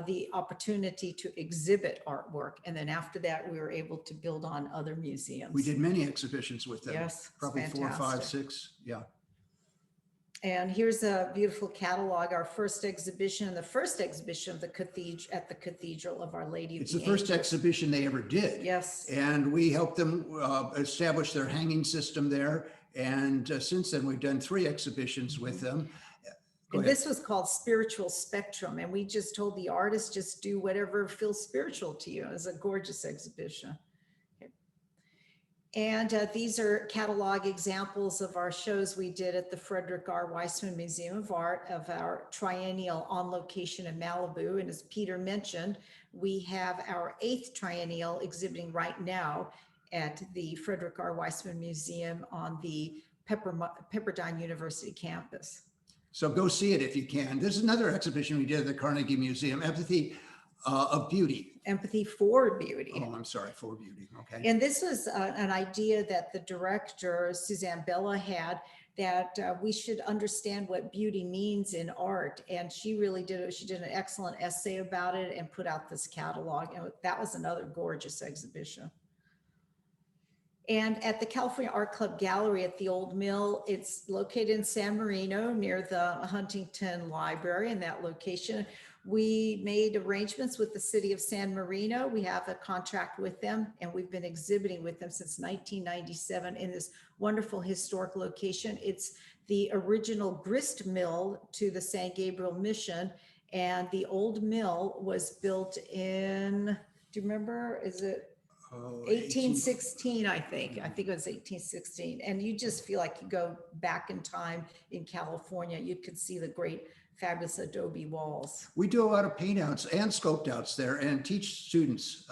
the opportunity to exhibit artwork. And then after that, we were able to build on other museums. We did many exhibitions with them. Yes, probably fantastic. 4, 5, 6. Yeah. And here's a beautiful catalog, our first exhibition, the first exhibition of the cathedral at the Cathedral of Our Lady of It's the the first Angels. exhibition they ever did. Yes. And we helped them establish their hanging system there. And since then, we've done 3 exhibitions with them. Go And ahead. this was called Spiritual Spectrum. And we just told the artists, just do whatever feels spiritual to you. It was a gorgeous exhibition. And these are catalog examples of our shows we did at the Frederick R. Weissmann Museum of Art of our triennial on location in Malibu. And as Peter mentioned, we have our 8th triennial exhibiting right now at the Frederick R. Weissmann Museum on the Pepperdine University campus. So go see it if you can. There's another exhibition we did at the Carnegie Museum, Empathy of Beauty. Empathy for Beauty. Oh, I'm sorry, for beauty. Okay. And this was an idea that the director, Suzanne Bella, had, that we should understand what beauty means in art. And she really did it. She did an excellent essay about it and put out this catalog. And that was another gorgeous exhibition. And at the California Art Club Gallery at the Old Mill, it's located in San Marino near the Huntington Library. In that location, we made arrangements with the city of San Marino. We have a contract with them, and we've been exhibiting with them since 1997 in this wonderful historic location. It's the original grist mill to the San Gabriel Mission, and the old mill was built in, do you remember, is it 1816, I think it was 1816. And you just feel like you go back in time in California. You could see the great, fabulous adobe walls. We do a lot of paint outs and sculpt outs there and teach students,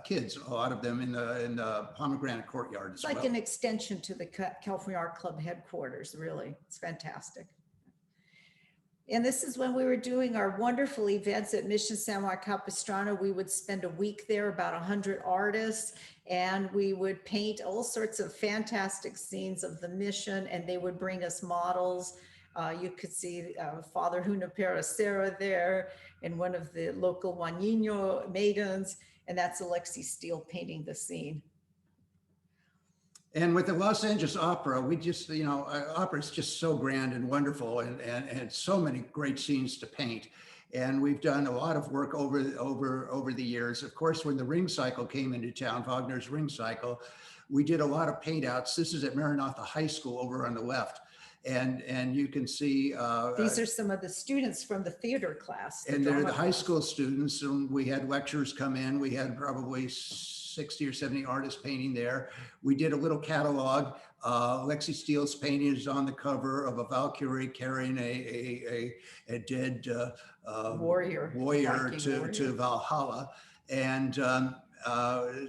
kids, a lot of them in the Pomegranate Courtyard as It's like well. an extension to the California Art Club headquarters, really. It's fantastic. And this is when we were doing our wonderful events at Mission San Juan Capistrano. We would spend a week there, about 100 artists, and we would paint all sorts of fantastic scenes of the mission, and they would bring us models. You could see Father Junipero Serra there and one of the local Juanino maidens, and that's Alexi Steele painting the scene. And with the Los Angeles Opera, we just, opera is just so grand and wonderful and so many great scenes to paint. And we've done a lot of work over the years. Of course, when the Ring Cycle came into town, Wagner's Ring Cycle, we did a lot of paint outs. This is at Maranatha High School over on the left. And you can see these are some of the students from the theater class. And they're the high class. school students. And we had lecturers come in. We had probably 60 or 70 artists painting there. We did a little catalog. Lexi Steele's painting is on the cover of a Valkyrie carrying a dead warrior to Valhalla. And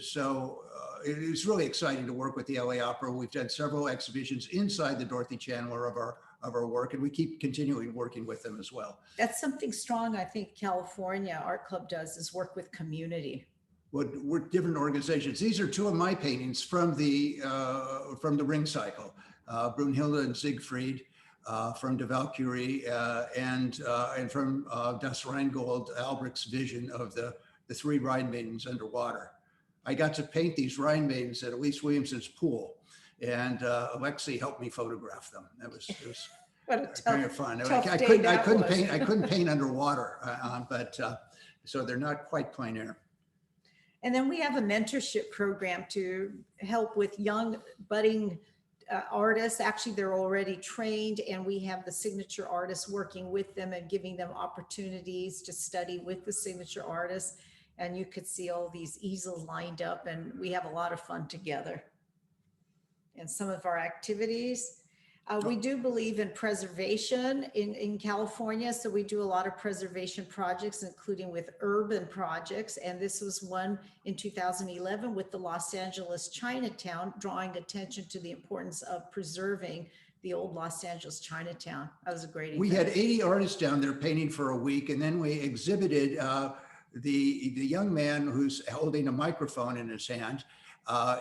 so it's really exciting to work with the LA Opera. We've done several exhibitions inside the Dorothy Chandler of our work, and we keep continuing working with them as well. That's something strong I think California Art Club does, is work with community. We're different organizations. These are two of my paintings from the Ring Cycle, Brunhilde and Siegfried, from De Valkyrie, and from Das Rheingold, Albrecht's vision of the 3 Rhine maidens underwater. I got to paint these Rhine maidens at Elise Williamson's pool, and Alexi helped me photograph them. It was What a tough, kind of fun. tough I day that couldn't was. paint underwater, but so they're not quite plein air. And then we have a mentorship program to help with young budding artists. Actually, they're already trained, and we have the signature artists working with them and giving them opportunities to study with the signature artists. And you could see all these easels lined up, and we have a lot of fun together. And some of our activities, we do believe in preservation in California. So we do a lot of preservation projects, including with urban projects. And this was one in 2011 with the Los Angeles Chinatown, drawing attention to the importance of preserving the old Los Angeles Chinatown. That was a great event. We had 80 artists down there painting for a week, and then we exhibited the young man who's holding a microphone in his hand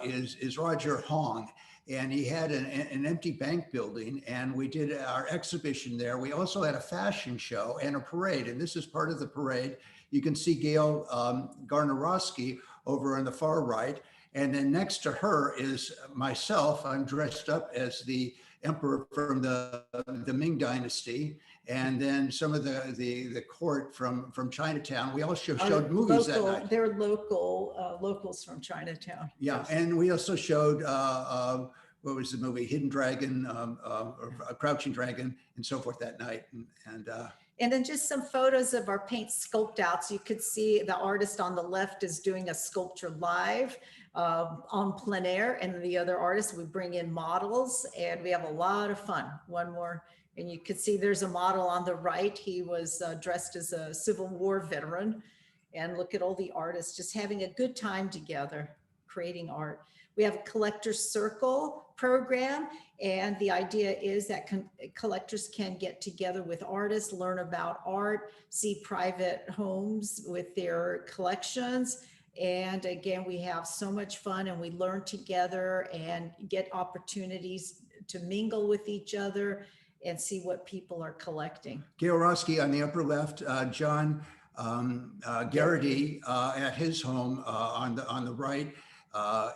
is Roger Hong. And he had an empty bank building, and we did our exhibition there. We also had a fashion show and a parade, and this is part of the parade. You can see Gail Garnerowski over on the far right, and then next to her is myself. I'm dressed up as the emperor from the Ming Dynasty, and then some of the court from Chinatown. We also showed movies that night. They're locals from Chinatown. Yeah, and we also showed what was the movie, Hidden Dragon, or Crouching Dragon, and so forth that night. And then just some photos of our paint sculpt outs. You could see the artist on the left is doing a sculpture live on plein air, and the other artist, we bring in models, and we have a lot of fun. One more, and you could see there's a model on the right. He was dressed as a Civil War veteran. And look at all the artists just having a good time together, creating art. We have a collector's circle program, and the idea is that collectors can get together with artists, learn about art, see private homes with their collections. And again, we have so much fun, and we learn together and get opportunities to mingle with each other and see what people are collecting. Gail Roski on the upper left, John Garrity at his home on the right.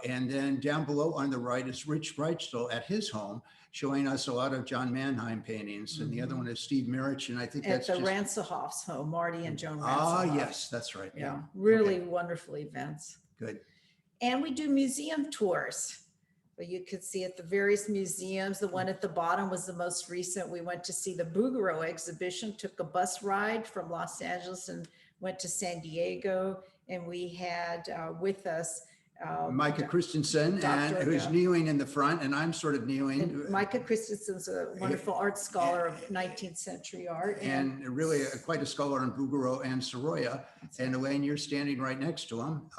And then down below on the right is Rich Breitzel at his home, showing us a lot of John Mannheim paintings. And the other one is Steve Mirich, and I think At that's the Ransohoff's home, Marty and Joan Ransohoff. Ah, yes, that's right. Yeah, really Okay. wonderful events. Good. And we do museum tours. But you could see at the various museums. The one at the bottom was the most recent. We went to see the Bouguereau exhibition, took a bus ride from Los Angeles and went to San Diego. And we had with us Micah Christensen, and Dr. who's kneeling in the front, and I'm sort of kneeling. And Micah Christensen's a wonderful art scholar of 19th century art. And really quite a scholar in Bouguereau and Roya. And Elaine, you're standing right next to him.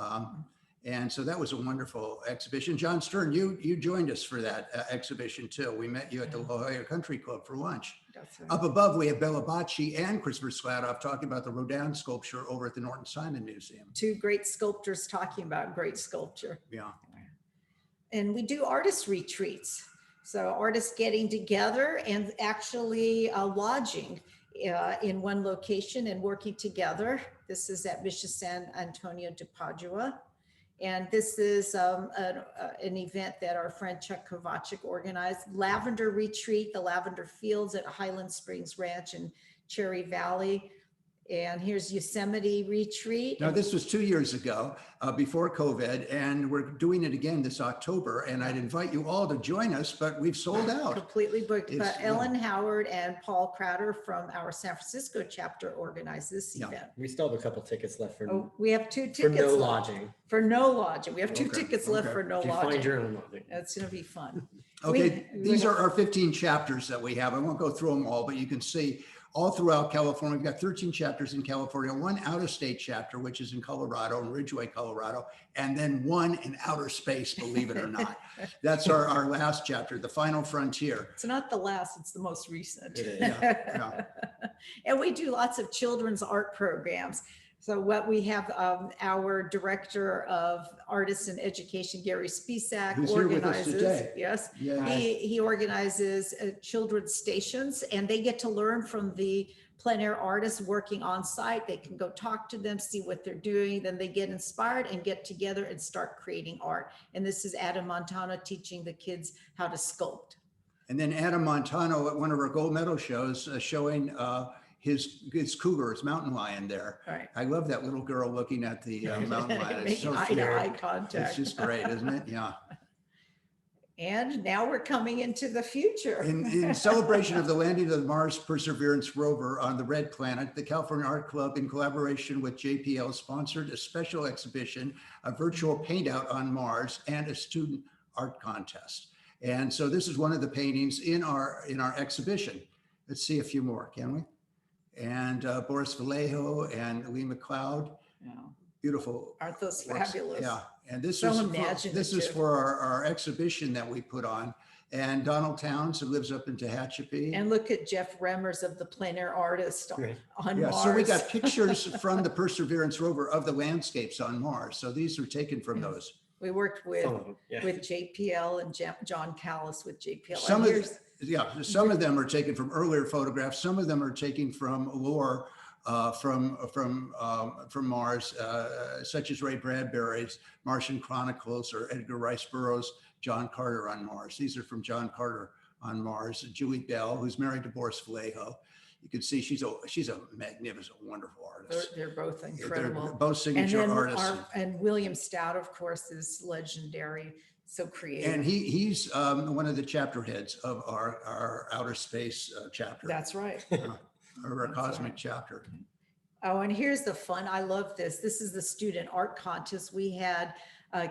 And so that was a wonderful exhibition. John Stern, you joined us for that exhibition too. We met you at the La Jolla Country Club for lunch. That's right. Up above, we have Bella Bacci and Christopher Skladoff talking about the Rodin sculpture over at the Norton Simon Museum. Two great sculptors talking about great sculpture. Yeah. And we do artist retreats. So artists getting together and actually lodging in one location and working together. This is at Mission San Antonio de Padua. And this is an event that our friend Chuck Kovacic organized. Lavender Retreat, the Lavender Fields at Highland Springs Ranch in Cherry Valley. And here's Yosemite Retreat. Now, this was 2 years ago, before COVID, and we're doing it again this October. And I'd invite you all to join us, but we've sold out. Completely booked. But It's- Ellen Howard and Paul Crowder from our San Francisco chapter organized this Yeah. event. We still have a couple tickets left for, Oh, we have two for tickets no left. lodging. For no lodging. We have two Okay, tickets left okay. for no If you find lodging. your own lodging. It's going to be fun. Okay, We- these are our 15 chapters that we have. I won't go through them all, but you can see all throughout California. We've got 13 chapters in California, one out-of-state chapter, which is in Colorado, in Ridgeway, Colorado, and then one in outer space, believe it or not. That's our last chapter, The Final Frontier. It's not the last, it's the most recent. It is. Yeah. And we do lots of children's art programs. So what we have, our director of artists and education, Gary Spisak, Who's here with us organizes. today. Yes, Yeah. he organizes children's stations, and they get to learn from the plein air artists working on site. They can go talk to them, see what they're doing, then they get inspired and get together and start creating art. And this is Adam Montano teaching the kids how to sculpt. And then Adam Montano at one of our gold medal shows showing his cougar, his mountain lion there. All right. I love that little girl looking at the mountain lion. It's Making so eye cute. to eye It's contact. just great, isn't it? Yeah. And now we're coming into the future. In celebration of the landing of the Mars Perseverance rover on the Red Planet, the California Art Club, in collaboration with JPL, sponsored a special exhibition, a virtual paint out on Mars, and a student art contest. And so this is one of the paintings in our exhibition. Let's see a few more, can we? And Boris Vallejo and Lee McLeod. Yeah. Beautiful. Aren't those works. fabulous? Yeah. And this So is for our exhibition that we put on. And Donald Towns, who lives up in Tehachapi. And look at Jeff Remmers of the Plein Air Artist on Mars. So we got pictures from the Perseverance rover of the landscapes on Mars. So these are taken from those. We worked with JPL and John Callis with JPL. Some of them are taken from earlier photographs. Some of them are taken from lore from Mars, such as Ray Bradbury's Martian Chronicles or Edgar Rice Burroughs' John Carter on Mars. These are from John Carter on Mars. Julie Bell, who's married to Boris Vallejo. You can see she's a magnificent, wonderful artist. They're both incredible. They're both signature artists. And William Stout, of course, is legendary. So creative. And he's one of the chapter heads of our outer space chapter. That's right. Or a cosmic chapter. Oh, and here's the fun. I love this. This is the student art contest. We had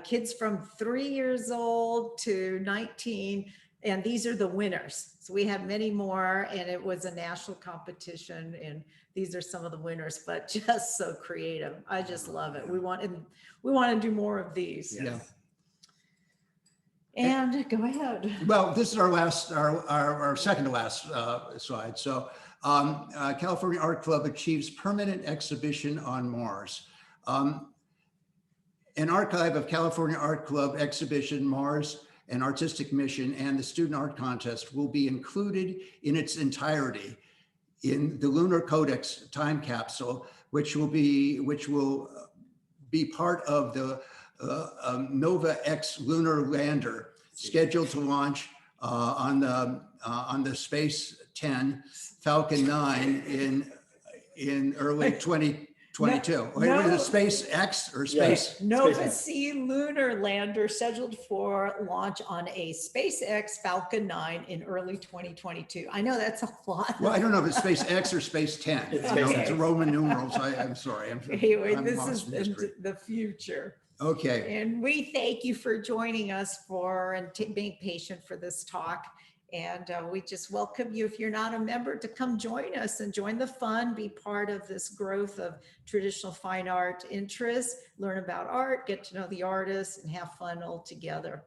kids from 3 years old to 19, and these are the winners. So we had many more, and it was a national competition, and these are some of the winners, but just so creative. I just love it. We want to do more of these. Yeah. And go ahead. Well, this is our second to last slide. So California Art Club achieves permanent exhibition on Mars. An archive of California Art Club exhibition, Mars, an artistic mission, and the student art contest will be included in its entirety in the Lunar Codex time capsule, which will be part of the Nova X lunar lander scheduled to launch on the Space 10 Falcon 9 in early 2022. No. Space X or Space? Nova C lunar lander scheduled for launch on a SpaceX Falcon 9 in early 2022. I know that's a lot. Well, I don't know if it's Space X or Space 10. It's Roman numerals. I'm sorry. Anyway, this is the future. Okay. And we thank you for joining us and being patient for this talk. And we just welcome you, if you're not a member, to come join us and join the fun, be part of this growth of traditional fine art interests, learn about art, get to know the artists, and have fun all together.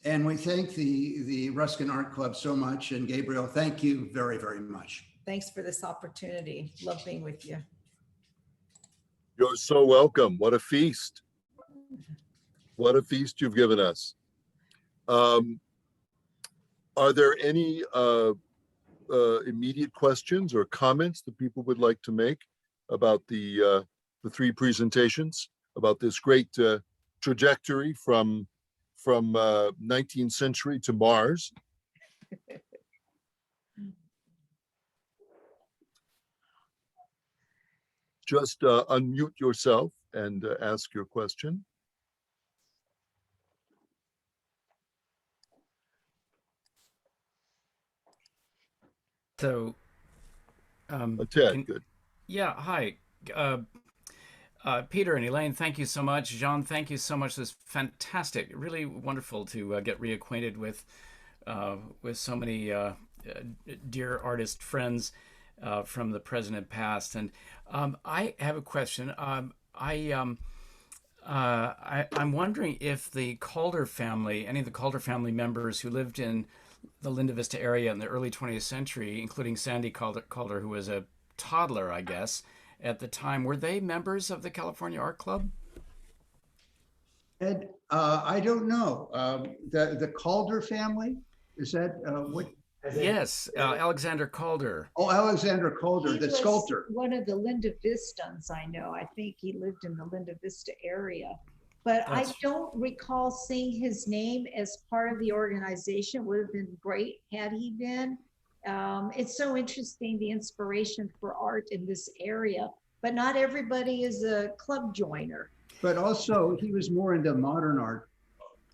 And we thank the Ruskin Art Club so much. And Gabriel, thank you very, very much. Thanks for this opportunity. Love being with you. You're so welcome. What a feast. What a feast you've given us. Are there any immediate questions or comments that people would like to make about the three presentations, about this great trajectory from 19th century to Mars? Just unmute yourself and ask your question. So, Ted, good. Yeah, hi. Peter and Elaine, thank you so much. Jean, thank you so much. This is fantastic. Really wonderful to get reacquainted with so many dear artist friends from the present and past. And I have a question. I'm wondering if the Calder family, any of the Calder family members who lived in the Linda Vista area in the early 20th century, including Sandy Calder, who was a toddler, I guess, at the time, were they members of the California Art Club? Ed, I don't know. The Calder family, is that what? Yes, Alexander Calder. Oh, Alexander Calder, the sculptor. One of the Linda Vistans, I know. I think he lived in the Linda Vista area. But I don't recall seeing his name as part of the organization. Would have been great had he been. It's so interesting, the inspiration for art in this area, but not everybody is a club joiner. But also he was more into modern art.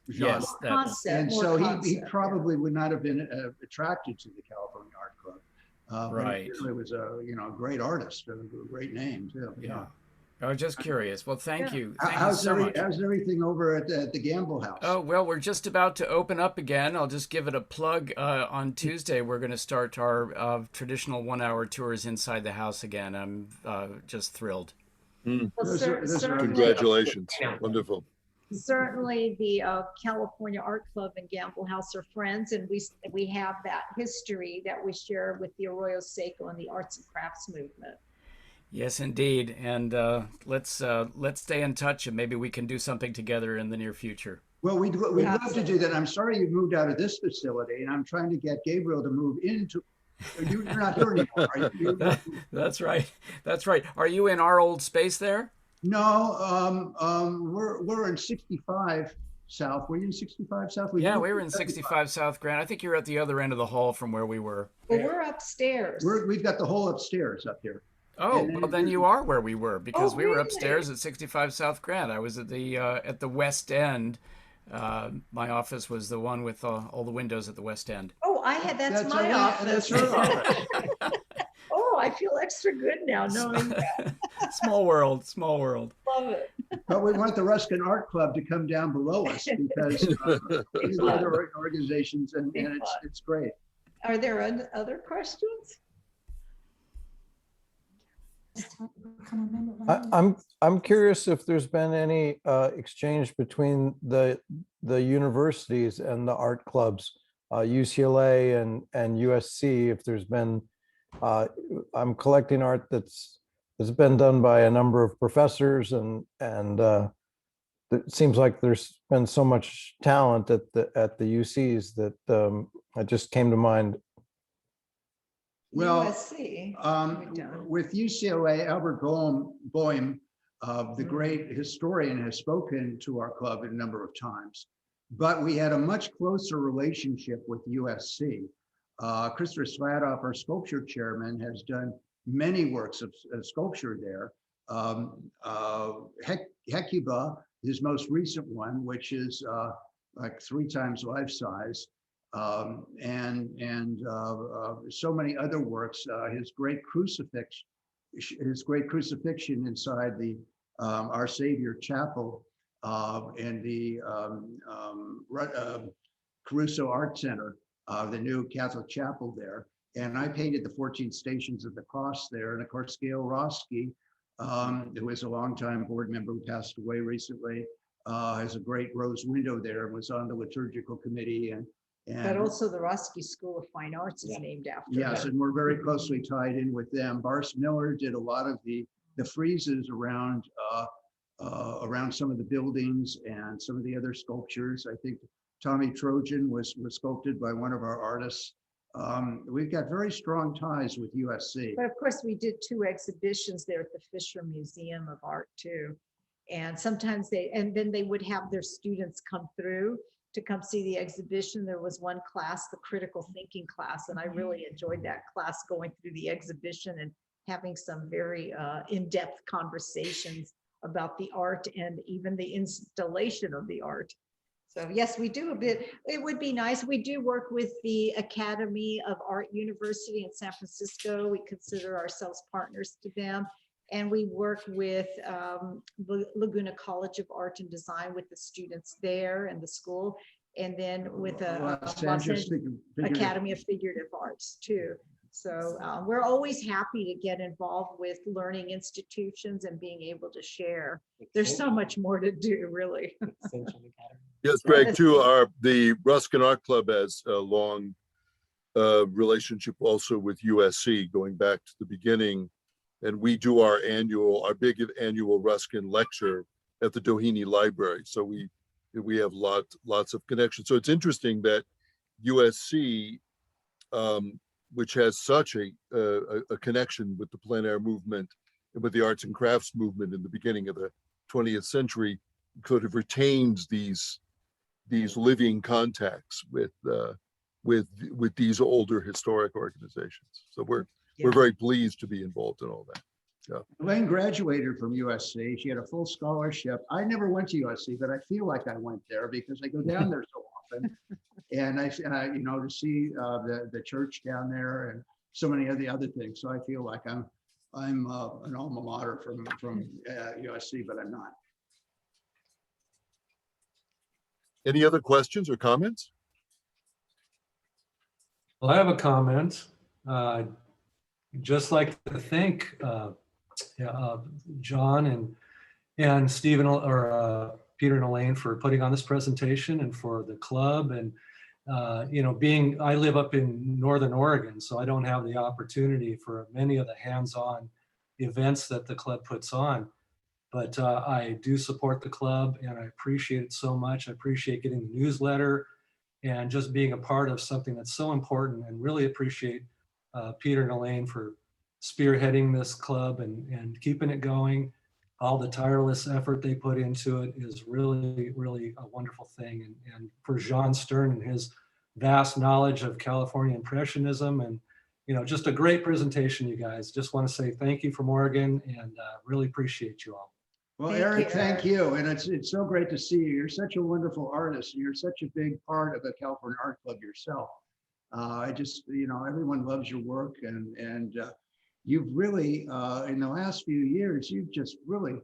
Yes, that's Concept, And more so he concept, yeah. probably would not have been attracted to the California Art Club. But Right. he really was a, you know, a great artist, a great name too. yeah. I was just curious. Well, thank Yeah. you. Thank you How's so much. how's everything over at the Gamble House? Oh, well, we're just about to open up again. I'll just give it a plug. On Tuesday, we're going to start our traditional 1-hour tours inside the house again. I'm just thrilled. Mm. Well, Those are- those are- certainly- Congratulations. Wonderful. Certainly, the California Art Club and Gamble House are friends, and we have that history that we share with the Arroyo Seco and the arts and crafts movement. Yes, indeed. And let's stay in touch, and maybe we can do something together in the near future. Well, we'd love to Absolutely. do that. I'm sorry you moved out of this facility, and I'm trying to get Gabriel to move into. You're not here anymore. Are you? That's right. That's right. Are you in our old space there? No, we're in 65 South. Were you in 65 South? Yeah, we were in 65 South Grand. I think you're at the other end of the hall from where we were. Well, we're upstairs. We've got the whole upstairs up here. Oh, And then well, then you are where we were, because Oh, we were really? upstairs at 65 South Grand. I was at the West End. My office was the one with all the windows at the West End. Oh, that's my our- office. That's her office. Oh, I feel extra good now knowing that. Small world, small world. Love it. But we want the Ruskin Art Club to come down below us because these are other organizations, and it's great. Are there other questions? I'm curious if there's been any exchange between the universities and the art clubs, UCLA and USC. If there's been, I'm collecting art that's been done by a number of professors, and it seems like there's been so much talent at the UCs that it just came to mind. Well, USC. with UCLA, Albert Boehm, the great historian, has spoken to our club a number of times, but we had a much closer relationship with USC. Christopher Sladoff, our sculpture chairman, has done many works of sculpture there. Hecuba, his most recent one, which is like 3 times life size. And so many other works. His great crucifixion inside the Our Savior Chapel and the Caruso Art Center, the new Catholic chapel there. And I painted the 14 Stations of the Cross there. And of course, Gail Roski, who was a longtime board member who passed away recently, has a great rose window there and was on the liturgical committee. But also the Roski School of Fine Arts is named after Yes, him. and we're very closely tied in with them. Bars Miller did a lot of the friezes around some of the buildings and some of the other sculptures. I think Tommy Trojan was sculpted by one of our artists. We've got very strong ties with USC. But of course, we did 2 exhibitions there at the Fisher Museum of Art too. And sometimes then they would have their students come through to come see the exhibition. There was one class, the critical thinking class, and I really enjoyed that class, going through the exhibition and having some very in-depth conversations about the art and even the installation of the art. So yes, we do a bit. It would be nice. We do work with the Academy of Art University in San Francisco. We consider ourselves partners to them. And we work with Laguna College of Art and Design with the students there and the school. And then with Los Los Angeles Angeles Academy of Figurative Arts too. So we're always happy to get involved with learning institutions and being able to share. There's so much more to do, really. Yes, Greg, too, the Ruskin Art Club has a long relationship also with USC, going back to the beginning. And we do our big annual Ruskin lecture at the Doheny Library. So we have lots of connections. So it's interesting that USC, which has such a connection with the plein air movement and with the arts and crafts movement in the beginning of the 20th century, could have retained these living contacts with these older historic organizations. So we're very pleased to be involved in all that. Elaine graduated from USC. She had a full scholarship. I never went to USC, but I feel like I went there because I go down there so often. And I, you know, to see the church down there and so many of the other things. So I feel like I'm an alma mater from USC, but I'm not. Any other questions or comments? Well, I have a comment. Just like to thank John and Stephen or Peter and Elaine for putting on this presentation and for the club. And you know, I live up in Northern Oregon, so I don't have the opportunity for many of the hands-on events that the club puts on. But I do support the club and I appreciate it so much. I appreciate getting the newsletter and just being a part of something that's so important, and really appreciate Peter and Elaine for spearheading this club and keeping it going. All the tireless effort they put into it is really, really a wonderful thing. And for Jean Stern and his vast knowledge of California Impressionism, and you know, just a great presentation, you guys. Just want to say thank you from Oregon, and really appreciate you all. Well, Thank Eric, you, thank you. And it's so great to see you. You're such a wonderful artist, and you're such a big part of the California Art Club yourself. I just, you know, everyone loves your work, and you've really, in the last few years, you've just really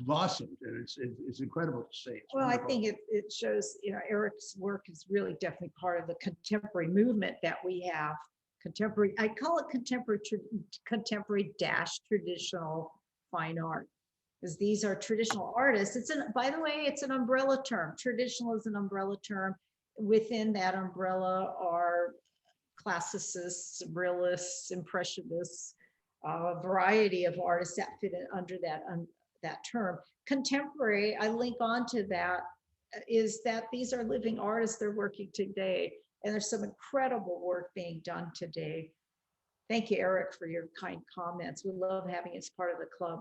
blossomed, and it's incredible to see. It's Well, I wonderful. think it shows, you know, Eric's work is really definitely part of the contemporary movement that we have. Contemporary, I call it contemporary dash traditional fine art, because these are traditional artists. By the way, it's an umbrella term. Traditional is an umbrella term. Within that umbrella are classicists, realists, impressionists, a variety of artists that fit in under that term. Contemporary, I link on to that, is that these are living artists. They're working today, and there's some incredible work being done today. Thank you, Eric, for your kind comments. We love having you as part of the club.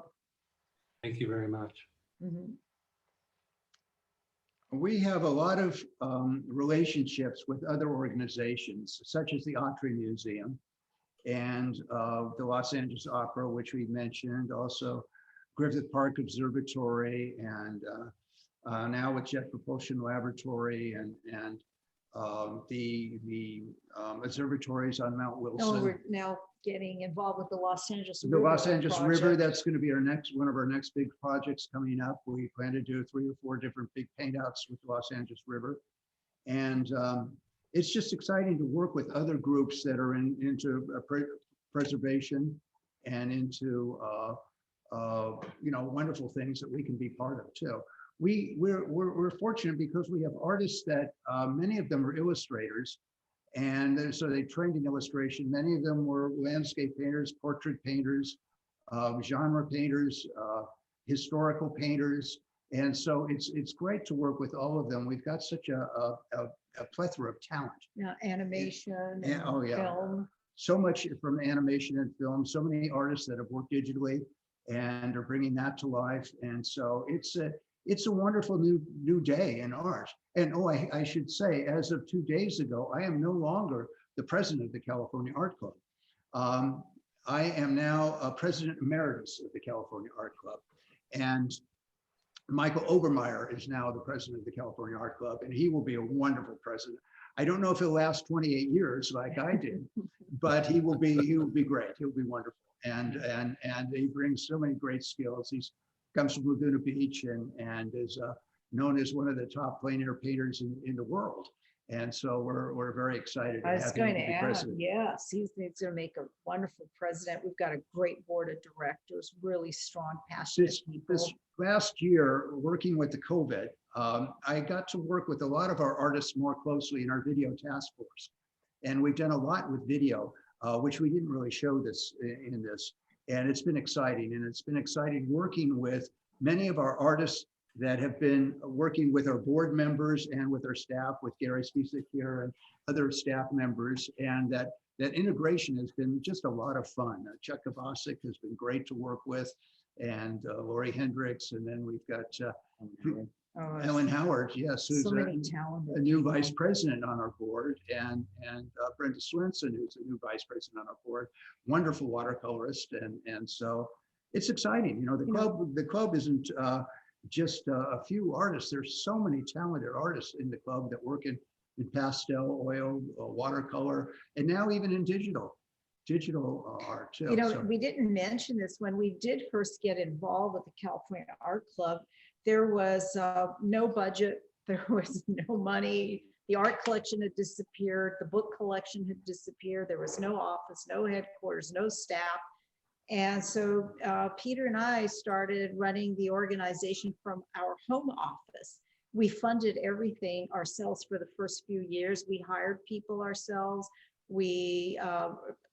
Thank you very much. Mhm. We have a lot of relationships with other organizations, such as the Autry Museum and the Los Angeles Opera, which we mentioned, also Griffith Park Observatory, and now with Jet Propulsion Laboratory, and the observatories on Mount No, Wilson. we're now getting involved with the Los Angeles The River Los Angeles River, project. that's going to be one of our next big projects coming up. We plan to do 3 or 4 different big paint outs with the Los Angeles River. And it's just exciting to work with other groups that are into preservation and into you know, wonderful things that we can be part of too. We're fortunate because we have artists that many of them are illustrators, and so they trained in illustration. Many of them were landscape painters, portrait painters, genre painters, historical painters, and so it's great to work with all of them. We've got such a plethora of talent. Yeah, animation, Yeah, oh, yeah. film. So much from animation and film, so many artists that have worked digitally and are bringing that to life. And so it's a wonderful new day in art. And oh, I should say, as of 2 days ago, I am no longer the president of the California Art Club. I am now a president emeritus of the California Art Club. And Michael Obermeyer is now the president of the California Art Club, and he will be a wonderful president. I don't know if he'll last 28 years like I did, but he will be great. He'll be wonderful. And he brings so many great skills. He's comes from Laguna Beach and is known as one of the top plein air painters in the world. And so we're very excited. I was have him going to be add, president. yes, he's going to make a wonderful president. We've got a great board of directors, really strong, passionate people. This last year, working with the COVID, I got to work with a lot of our artists more closely in our video task force. And we've done a lot with video, which we didn't really show this in this. And it's been exciting. And it's been exciting working with many of our artists that have been working with our board members and with our staff, with Gary Spisek here and other staff members. And that integration has been just a lot of fun. Chuck Kavasik has been great to work with, and Lori Hendricks. And then we've got Ellen Howard, yes, who's So many talented a new people. vice president on our board, and Brenda Swenson, who's a new vice president on our board, wonderful watercolorist, and so it's exciting. You know, the club isn't just a few artists. There's so many talented artists in the club that work in pastel, oil, watercolor, and now even in digital art too. You know, So, we didn't mention this when we did first get involved with the California Art Club. There was no budget. There was no money. The art collection had disappeared. The book collection had disappeared. There was no office, no headquarters, no staff. And so Peter and I started running the organization from our home office. We funded everything ourselves for the first few years. We hired people ourselves. We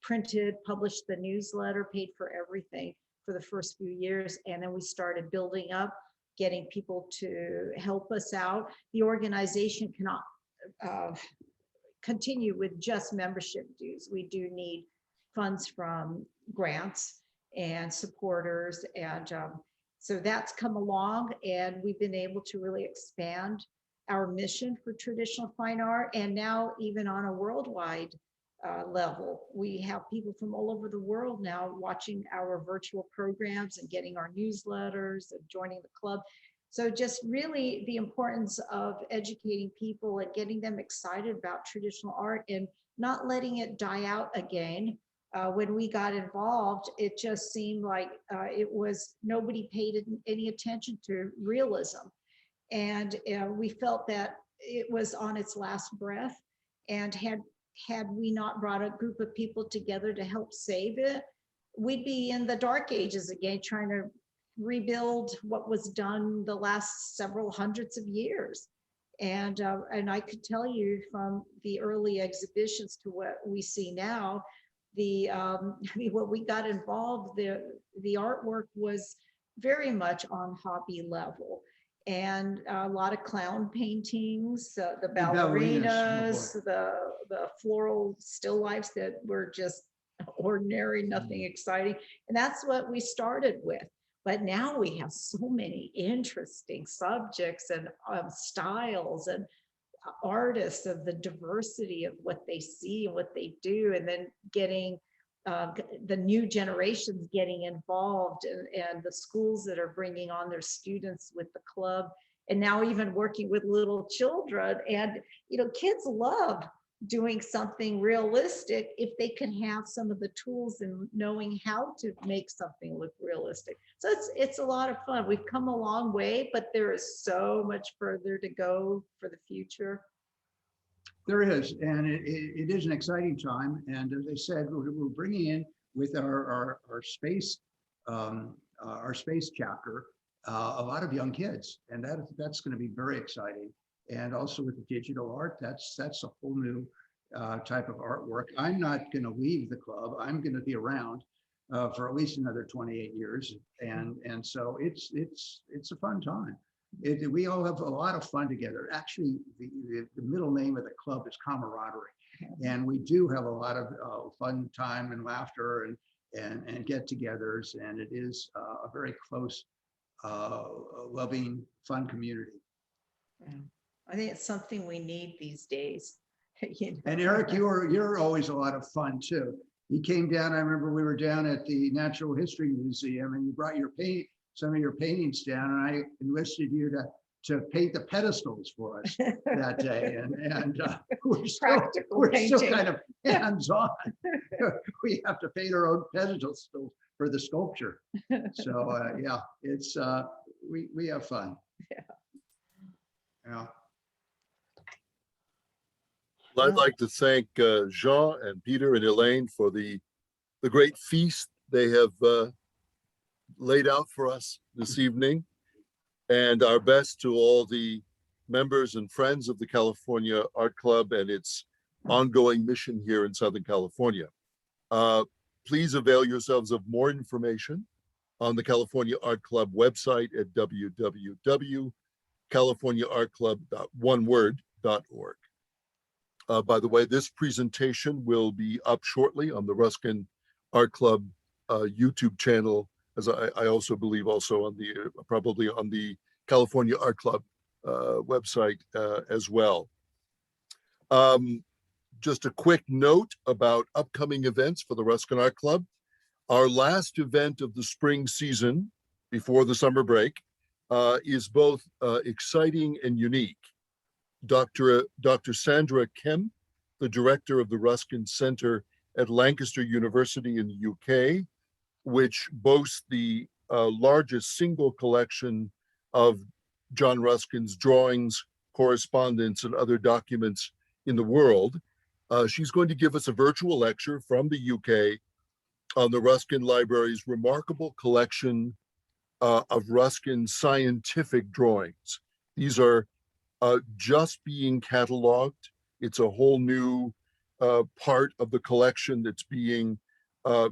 printed, published the newsletter, paid for everything for the first few years. And then we started building up, getting people to help us out. The organization cannot continue with just membership dues. We do need funds from grants and supporters. And so that's come along, and we've been able to really expand our mission for traditional fine art. And now even on a worldwide level, we have people from all over the world now watching our virtual programs and getting our newsletters and joining the club. So just really the importance of educating people and getting them excited about traditional art and not letting it die out again. When we got involved, it just seemed like it was, nobody paid any attention to realism. And we felt that it was on its last breath. And had we not brought a group of people together to help save it, we'd be in the dark ages again, trying to rebuild what was done the last several hundreds of years. And I could tell you from the early exhibitions to what we see now, when we got involved, the artwork was very much on hobby level, and a lot of clown paintings, the ballerinas, the floral still lifes that were just ordinary, nothing exciting. And that's what we started with. But now we have so many interesting subjects and styles and artists of the diversity of what they see and what they do, and then getting the new generations getting involved, and the schools that are bringing on their students with the club, and now even working with little children. And you know, kids love doing something realistic if they can have some of the tools and knowing how to make something look realistic. So it's a lot of fun. We've come a long way, but there is so much further to go for the future. there is, and it is an exciting time. And as I said, we're bringing in with our space chapter a lot of young kids, and that's going to be very exciting. And also with the digital art, that's a whole new type of artwork. I'm not going to leave the club. I'm going to be around for at least another 28 years, and so it's a fun time. We all have a lot of fun together. Actually, the middle name of the club is camaraderie, and we do have a lot of fun time and laughter and get-togethers, and it is a very close, loving, fun community. Yeah. I think it's something we need these days. You know? And Eric, you're always a lot of fun too. You came down, I remember we were down at the Natural History Museum, and you brought some of your paintings down, and I enlisted you to paint the pedestals for us that day. And we're still kind of hands-on. We have to paint our own pedestals for the sculpture. So yeah, it's we have fun. Yeah. I'd like to thank Jean and Peter and Elaine for the great feast they have laid out for us this evening, and our best to all the members and friends of the California Art Club and its ongoing mission here in Southern California. Please avail yourselves of more information on the California Art Club website at www.californiaartclub.org. By the way, this presentation will be up shortly on the Ruskin Art Club YouTube channel, as I also believe also on the probably on the California Art Club website as well. Just a quick note about upcoming events for the Ruskin Art Club. Our last event of the spring season before the summer break is both exciting and unique. Dr. Sandra Kemp, the director of the Ruskin Center at Lancaster University in the UK, which boasts the largest single collection of John Ruskin's drawings, correspondence, and other documents in the world. She's going to give us a virtual lecture from the UK on the Ruskin Library's remarkable collection of Ruskin's scientific drawings. These are just being cataloged. It's a whole new part of the collection that's being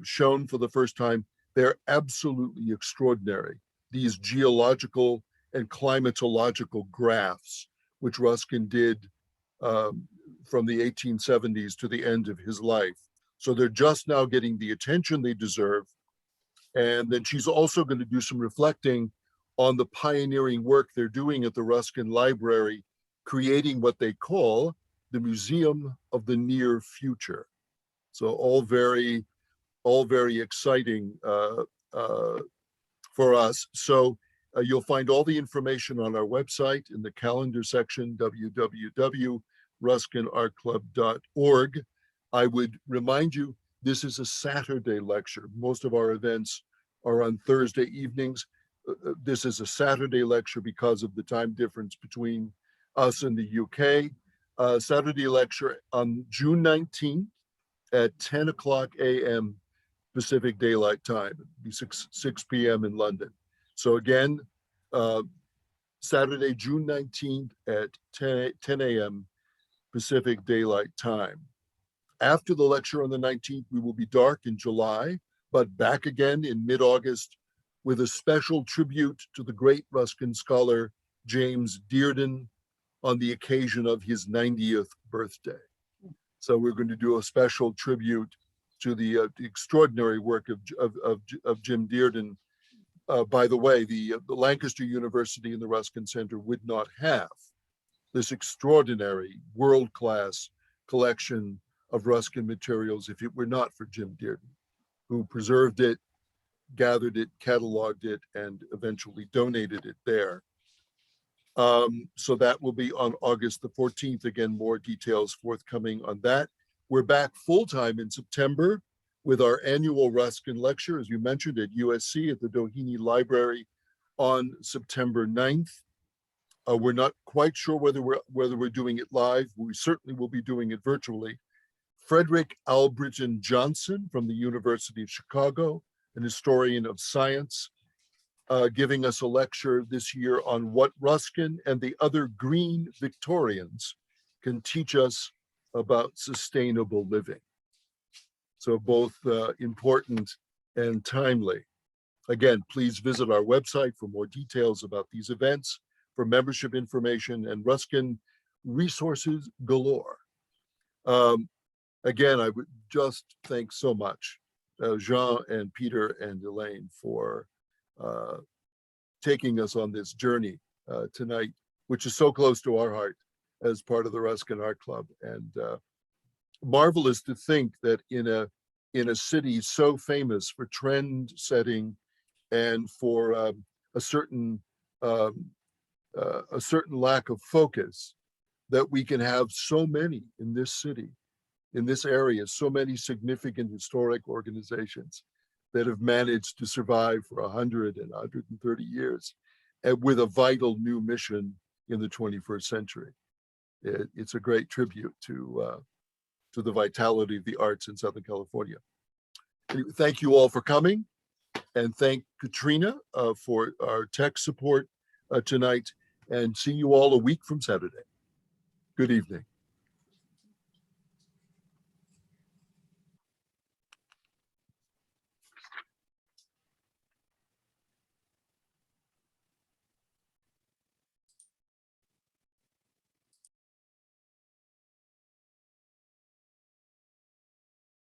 shown for the first time. They're absolutely extraordinary. These geological and climatological graphs, which Ruskin did from the 1870s to the end of his life. So they're just now getting the attention they deserve. And then she's also going to do some reflecting on the pioneering work they're doing at the Ruskin Library, creating what they call the Museum of the Near Future. So all very exciting for us. So you'll find all the information on our website in the calendar section, www.ruskinartclub.org. I would remind you, this is a Saturday lecture. Most of our events are on Thursday evenings. This is a Saturday lecture because of the time difference between us and the UK. Saturday lecture on June 19th at 10 o'clock a.m. Pacific Daylight Time. It'll be 6 p.m. in London. So again, Saturday, June 19th at 10 a.m. Pacific Daylight Time. After the lecture on the 19th, we will be dark in July, but back again in mid-August with a special tribute to the great Ruskin scholar, James Dearden, on the occasion of his 90th birthday. So we're going to do a special tribute to the extraordinary work of Jim Dearden. By the way, the Lancaster University and the Ruskin Center would not have this extraordinary world-class collection of Ruskin materials if it were not for Jim Dearden, who preserved it, gathered it, cataloged it, and eventually donated it there. So that will be on August the 14th. Again, more details forthcoming on that. We're back full-time in September with our annual Ruskin lecture, as you mentioned, at USC at the Doheny Library on September 9th. We're not quite sure whether we're doing it live. We certainly will be doing it virtually. Frederick Albritton Johnson from the University of Chicago, an historian of science, giving us a lecture this year on what Ruskin and the other green Victorians can teach us about sustainable living. So both important and timely. Again, please visit our website for more details about these events, for membership information and Ruskin resources galore. Again, I would just thank so much Jean and Peter and Elaine for taking us on this journey tonight, which is so close to our heart as part of the Ruskin Art Club. And marvelous to think that in a city so famous for trend setting and for a certain lack of focus, that we can have so many in this city, in this area, so many significant historic organizations that have managed to survive for 100 and 130 years and with a vital new mission in the 21st century. It's a great tribute to the vitality of the arts in Southern California. Thank you all for coming, and thank Katrina for our tech support tonight, and see you all a week from Saturday. Good evening.